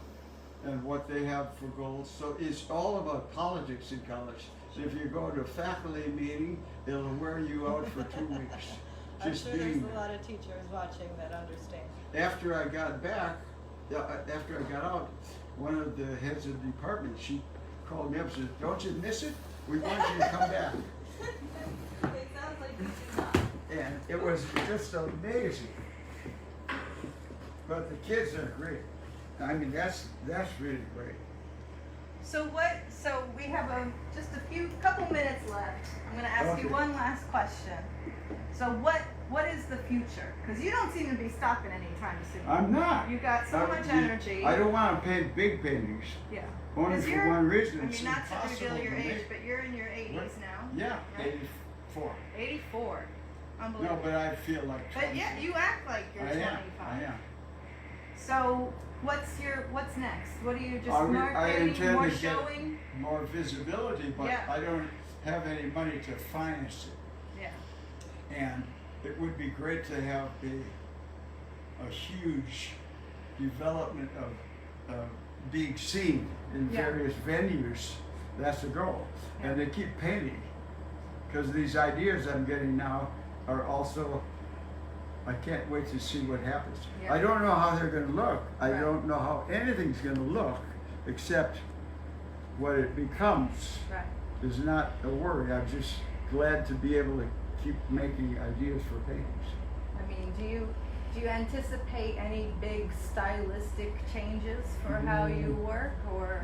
and what they have for goals. So it's all about politics in college. If you go to a faculty meeting, it'll wear you out for 2 weeks. I'm Just sure there's being a there. lot of teachers watching that understand. After I got back, after I got out, one of the heads of the department, she called me up and said, "Don't you miss it? We want you to come back." It sounds like you do not. And it was just amazing. But the kids are great. I mean, that's really great. So we have just a couple minutes left. I'm going to ask you Okay. one last question. So what is the future? Because you don't seem to be stopping anytime soon. I'm not. You got so much energy. I don't want to paint big paintings. Yeah. Only 'Cause for you're- one reason. I It's mean, not to impossible reveal your to age, make. but you're in your 80s What? now. Yeah, Right? 84. 84. No, Unbelievable. but I feel like 20. But yeah, you act like you're I 25. am. So what's next? What do you just I marketing, intend more to get showing? more visibility, but Yeah. I don't have any money to finance it. Yeah. And it would be great to have a huge development of being seen in Yeah. various venues. That's the goal. Yeah. And they keep painting. Because these ideas I'm getting now are also, I can't wait to see what happens. Yeah. I don't know how they're going to look. I Right. don't know how anything's going to look, except what it becomes Right. is not a worry. I'm just glad to be able to keep making ideas for paintings. I mean, do you anticipate any big stylistic changes for how you work, or?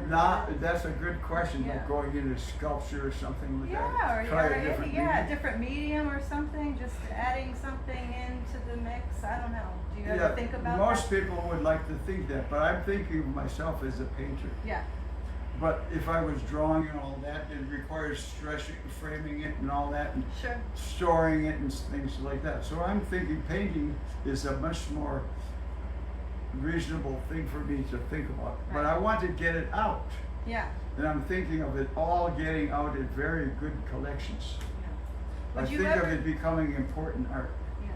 That's a good question. Yeah. Like going into sculpture or something like that. Yeah, or Try a any, different yeah, medium. different medium or something, just adding something into the mix. I don't know. Do you ever think about most that? people would like to think that, but I'm thinking of myself as a painter. Yeah. But if I was drawing and all that, it requires stretching, framing it and all that, and Sure. storing it and things like that. So I'm thinking painting is a much more reasonable thing for me to think about. But Right. I want to get it out. Yeah. And I'm thinking of it all getting out in very good collections. I Would you think of ever- it becoming important art. Yeah.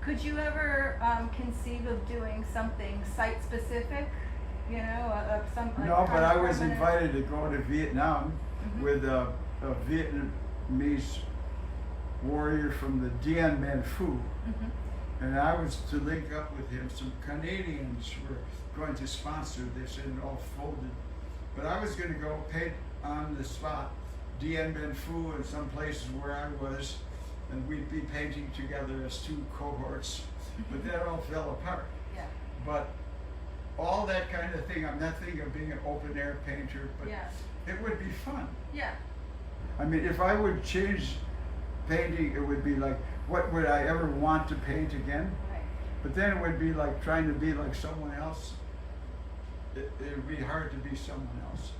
Could you ever conceive of doing something site specific? You know, some like No, but I was permanent- invited to go to Vietnam Mhm. with a Vietnamese warrior from the Dien Bien Phu. Mhm. And I was to link up with him. Some Canadians were going to sponsor this, and it all folded. But I was going to go paint on the spot Dien Bien Phu and some places where I was, and we'd be painting together as two cohorts. But that all fell apart. Yeah. But all that kind of thing, I'm not thinking of being an open air painter, but Yeah. it would be fun. Yeah. I mean, if I would change painting, it would be like, what would I ever want to paint again? Right. But then it would be like trying to be like someone else. It would be hard to be someone else.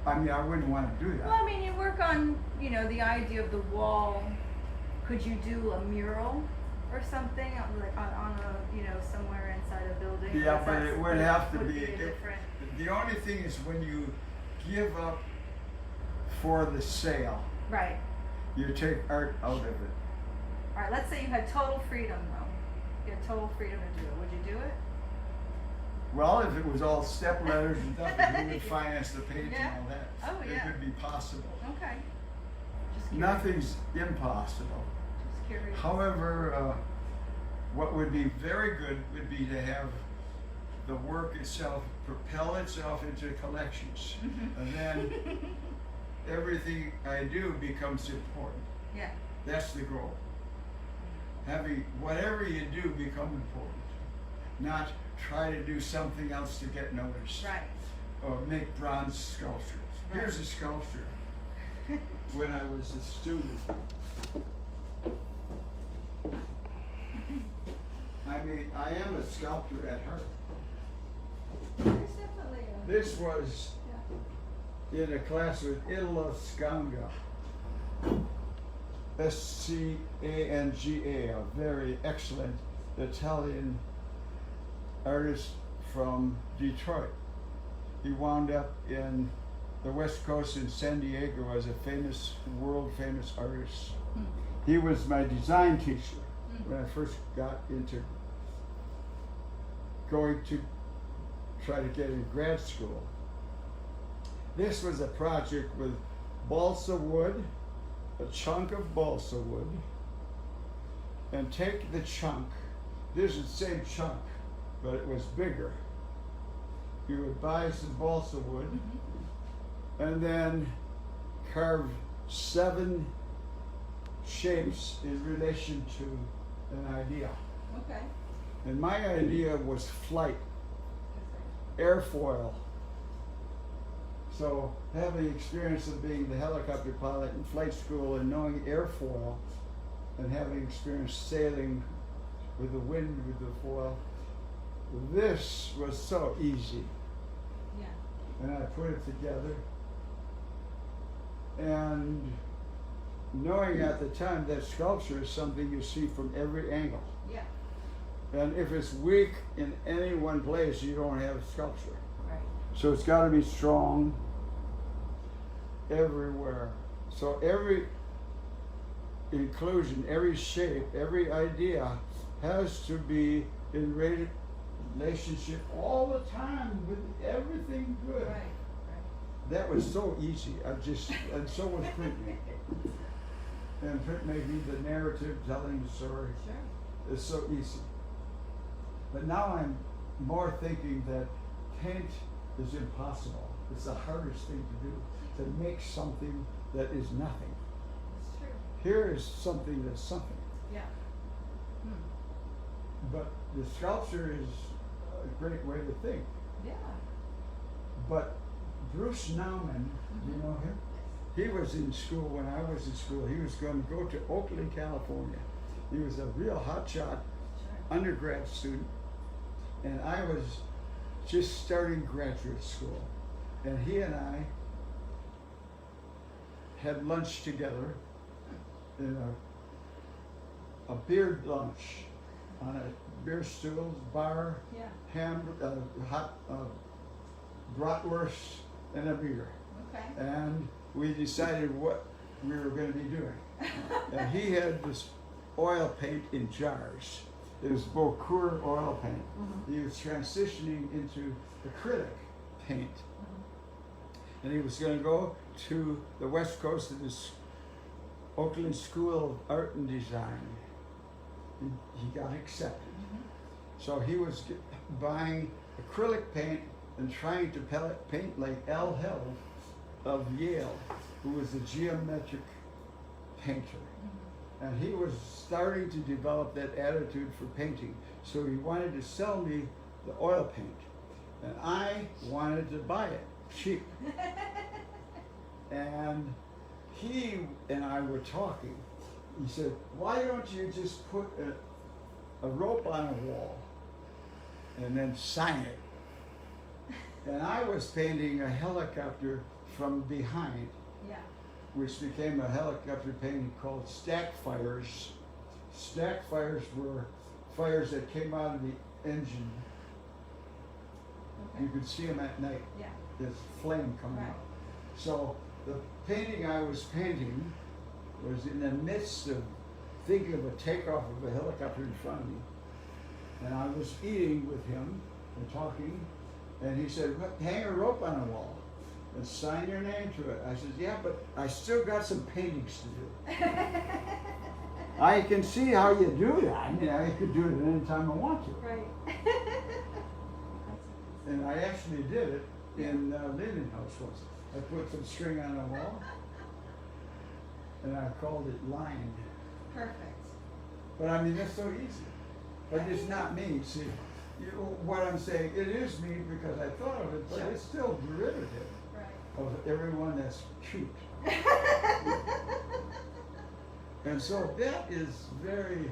I mean, I wouldn't want to do that. Well, I mean, you work on, you know, the idea of the wall. Could you do a mural or something, like on a, you know, somewhere inside a building? Or Yeah, is but that- it would have to would be. a different. The only thing is when you give up for the sale, Right. you take art out of it. All right. Let's say you had total freedom, though. You had total freedom to do it. Would you do it? Well, if it was all step letters and stuff, and we would finance the paint Yeah. and all that, Oh, yeah. it would be possible. Okay. Just curious. Nothing's impossible. Just curious. However, what would be very good would be to have the work itself propel itself into collections. Mhm. And then everything I do becomes important. Yeah. That's the goal. Having whatever you do become important. Not try to do something else to get noticed. Right. Or make bronze sculptures. Here's Right. a sculpture when I was a student. I mean, I am a sculptor at heart. There's definitely a. This was Yeah. in a class with Illa Scanga. Scanga, a very excellent Italian artist from Detroit. He wound up in the West Coast in San Diego as a famous, world famous artist. Hmm. He was my design teacher when I first got into going to try to get in grad school. This was a project with balsa wood, a chunk of balsa wood, and take the chunk. This is the same chunk, but it was bigger. You would buy some balsa wood and then carve 7 shapes in relation to an idea. Okay. And my idea was flight, airfoil. So having experience of being the helicopter pilot in flight school and knowing airfoil and having experience sailing with the wind with the foil, this was so easy. Yeah. And I put it together. And knowing at the time that sculpture is something you see from every angle. Yeah. And if it's weak in any one place, you don't have sculpture. Right. So it's got to be strong everywhere. So every inclusion, every shape, every idea has to be in relationship all the time with everything good. Right. That was so easy. And so was printmaking. And printmaking, the narrative, telling the story, Sure. is so easy. But now I'm more thinking that paint is impossible. It's the hardest thing to do, to make something that is nothing. It's true. Here is something that's something. Yeah. But the sculpture is a great way to think. Yeah. But Bruce Nauman, you know him? He was in school when I was in school. He was going to go to Oakland, California. He was a real hotshot Sure. undergrad student. And I was just starting graduate school. And he and I had lunch together in a beer lunch on a beer stool, bar, Yeah. hot bratwurst, and a beer. Okay. And we decided what we were going to be doing. And he had this oil paint in jars. It was Bocure oil paint. Mm-hmm. He was transitioning into acrylic paint. And he was going to go to the west coast of this Oakland School of Art and Design. He got accepted. So he was buying acrylic paint and trying to paint like Al Held of Yale, who was a geometric painter. And he was starting to develop that attitude for painting. So he wanted to sell me the oil paint. And I wanted to buy it cheap. And he and I were talking. He said, why don't you just put a rope on a wall and then sign it? And I was painting a helicopter from behind, Yeah. which became a helicopter painting called stack fires. Stack fires were fires that came out of the engine. Okay. You could see them at night. Yeah. There's flame coming Right. out. So the painting I was painting was in the midst of thinking of a takeoff of a helicopter in front of me. And I was eating with him and talking, and he said, hang a rope on a wall and sign your name to it. I said, yeah, but I still got some paintings to do. I can see how you do that. I mean, I could do it any time I want to. Right. And I actually did it in Linden House once. I put some string on a wall, and I called it lined. Perfect. But I mean, that's so easy. But it's not me. See, what I'm saying, it is me because I thought of it, but Sure. it's still derivative Right. of everyone that's cute. And so that is very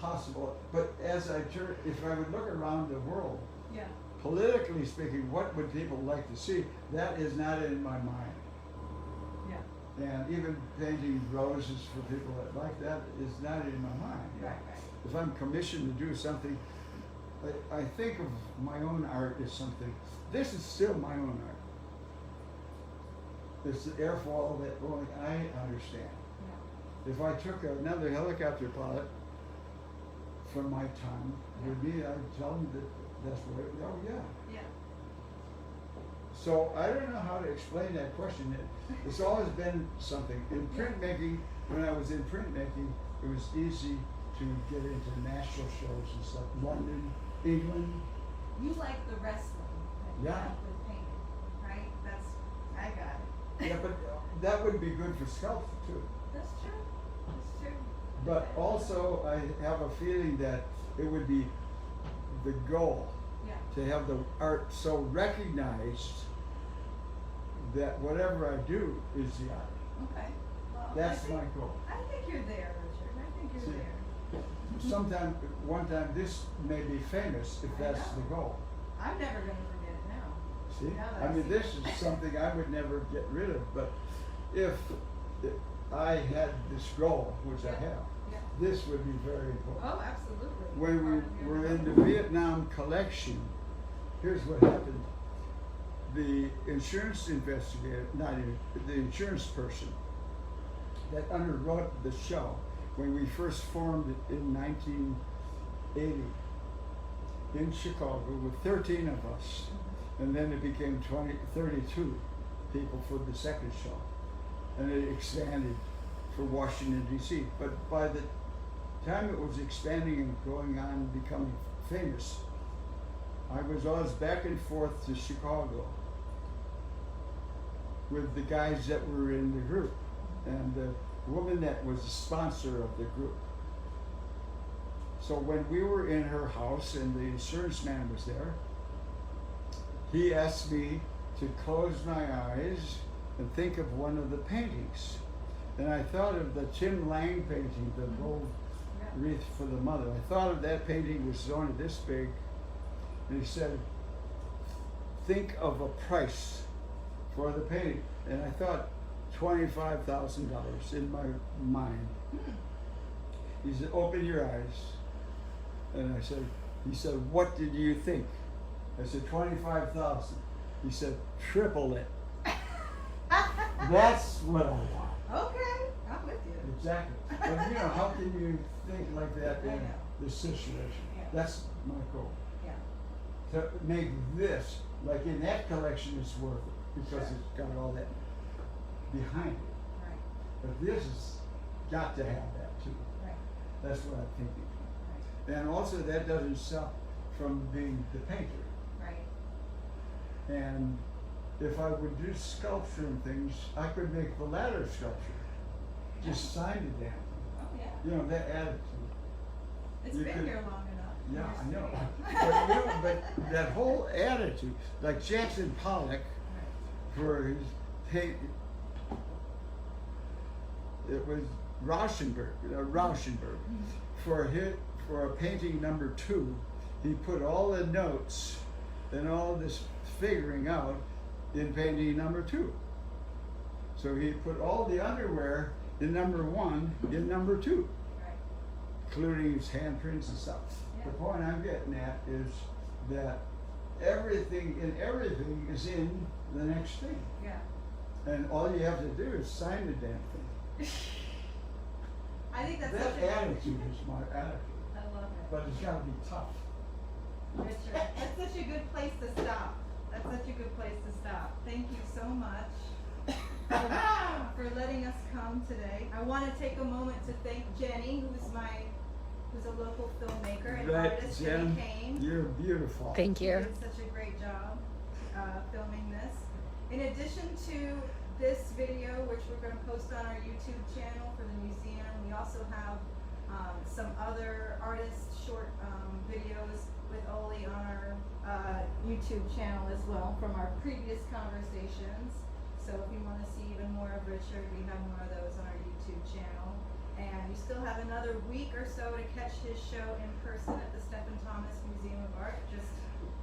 possible. But as I turn, if I would look around the world, Yeah. politically speaking, what would people like to see? That is not in my mind. Yeah. And even painting roses for people that like that is not in my mind. Right. Right. If I'm commissioned to do something, I think of my own art as something. This is still my own art. It's the airfoil that only I understand. Yeah. If I took another helicopter pilot from my time, would be I'd tell them that that's what it, oh yeah. Yeah. So I don't know how to explain that question. It's always been something. In printmaking, when I was in printmaking, it was easy to get into national shows and stuff. London, England. You like the wrestling that you Yeah. have with painting, right? That's, I got it. Yeah, but that would be good for sculpture too. That's true. That's true. But also, I have a feeling that it would be the goal Yeah. to have the art so recognized that whatever I do is the art. Okay. Well, That's I think, my goal. I think you're there, Richard. I think you're See, there. one time, this may be famous if that's I know. the goal. I'm never gonna forget it now. See, Now that I I mean, see this it. is something I would never get rid of. But if I had this goal, which I Yeah. have, Yeah. this would be very important. Oh, absolutely. When Part we of your were in the development. Vietnam collection, here's what happened. The insurance investigator, not even, the insurance person that underwrote the show, when we first formed it in 1980 in Chicago with 13 of us, and then it became 32 people for the second show, and it expanded for Washington DC. But by the time it was expanding and going on, becoming famous, I was always back and forth to Chicago with the guys that were in the group and the woman that was the sponsor of the group. So when we were in her house and the insurance man was there, he asked me to close my eyes and think of one of the paintings. And I thought of the Tim Lang painting, the gold Yeah. wreath for the mother. I thought of that painting, which is only this big. And he said, think of a price for the painting. And I thought $25,000 in my mind. He said, open your eyes. And I said, he said, what did you think? I said, 25,000. He said, triple it. That's what I want. Okay, I'm with you. Exactly. But you know, how can you think like that I in know. this situation? Yeah. That's my goal. Yeah. To make this, like in that collection, it's worth it because Sure. it's got all that behind it. Right, But this has got to have that too. right, That's what I'm thinking. right, And also that doesn't stop from being the painter. right. And if I would do sculpture and things, I could make the ladder sculpture. Just sign the damn thing. Oh, yeah. You know, that attitude. It's You been could- here long enough. Yeah, I know. Understand. But, you know, but that whole attitude, like Jackson Pollock, for his paint, it was Rauschenberg, for a painting number 2, he put all the notes and all this figuring out in painting number 2. So he put all the underwear in number 1 in number 2, Right, including his handprints and stuff. Yeah. The point I'm getting at is that everything is in the next thing. yeah. And all you have to do is sign the damn thing. I think that's That such a attitude is my attitude, I love it. but it's gotta be tough. Richard, that's such a good place to stop. That's such a good place to stop. Thank you so much for letting us come today. I want to take a moment to thank Jenny, who's a local filmmaker and Right, artist, Jen, Jenny Kane. you're beautiful. Thank She you. did such a great job filming this. In addition to this video, which we're going to post on our YouTube channel for the museum, we also have some other artist short videos with Oli on our YouTube channel as well from our previous conversations. So if you want to see even more of Richard, we have more of those on our YouTube channel. And you still have another week or so to catch his show in person at the Stephen Thomas Museum of Art. Just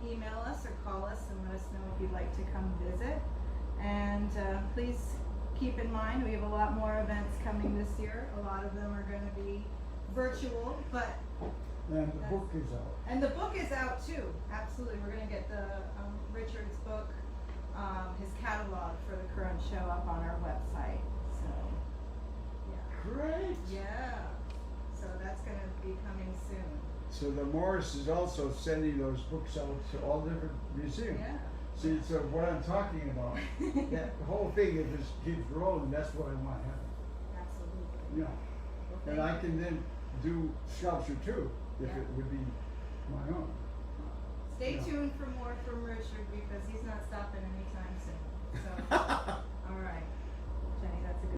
email us or call us and let us know if you'd like to come visit. And please keep in mind, we have a lot more events coming this year. A lot of them are going to be virtual, but And the book is out. and the book is out too. Absolutely, we're going to get the Richard's book, his catalog for the current show up on our website. So, yeah. Great. Yeah. So that's going to be coming soon. So the Morris is also sending those books out to all different museums. Yeah. See, so what I'm talking about, that whole thing, if it keeps rolling, that's what I want to happen. Absolutely. Yeah. Well, And thank I can then do sculpture too, if Yeah. it would be my own. Stay Yeah. tuned for more from Richard because he's not stopping anytime soon. So, all right. Jenny, that's a good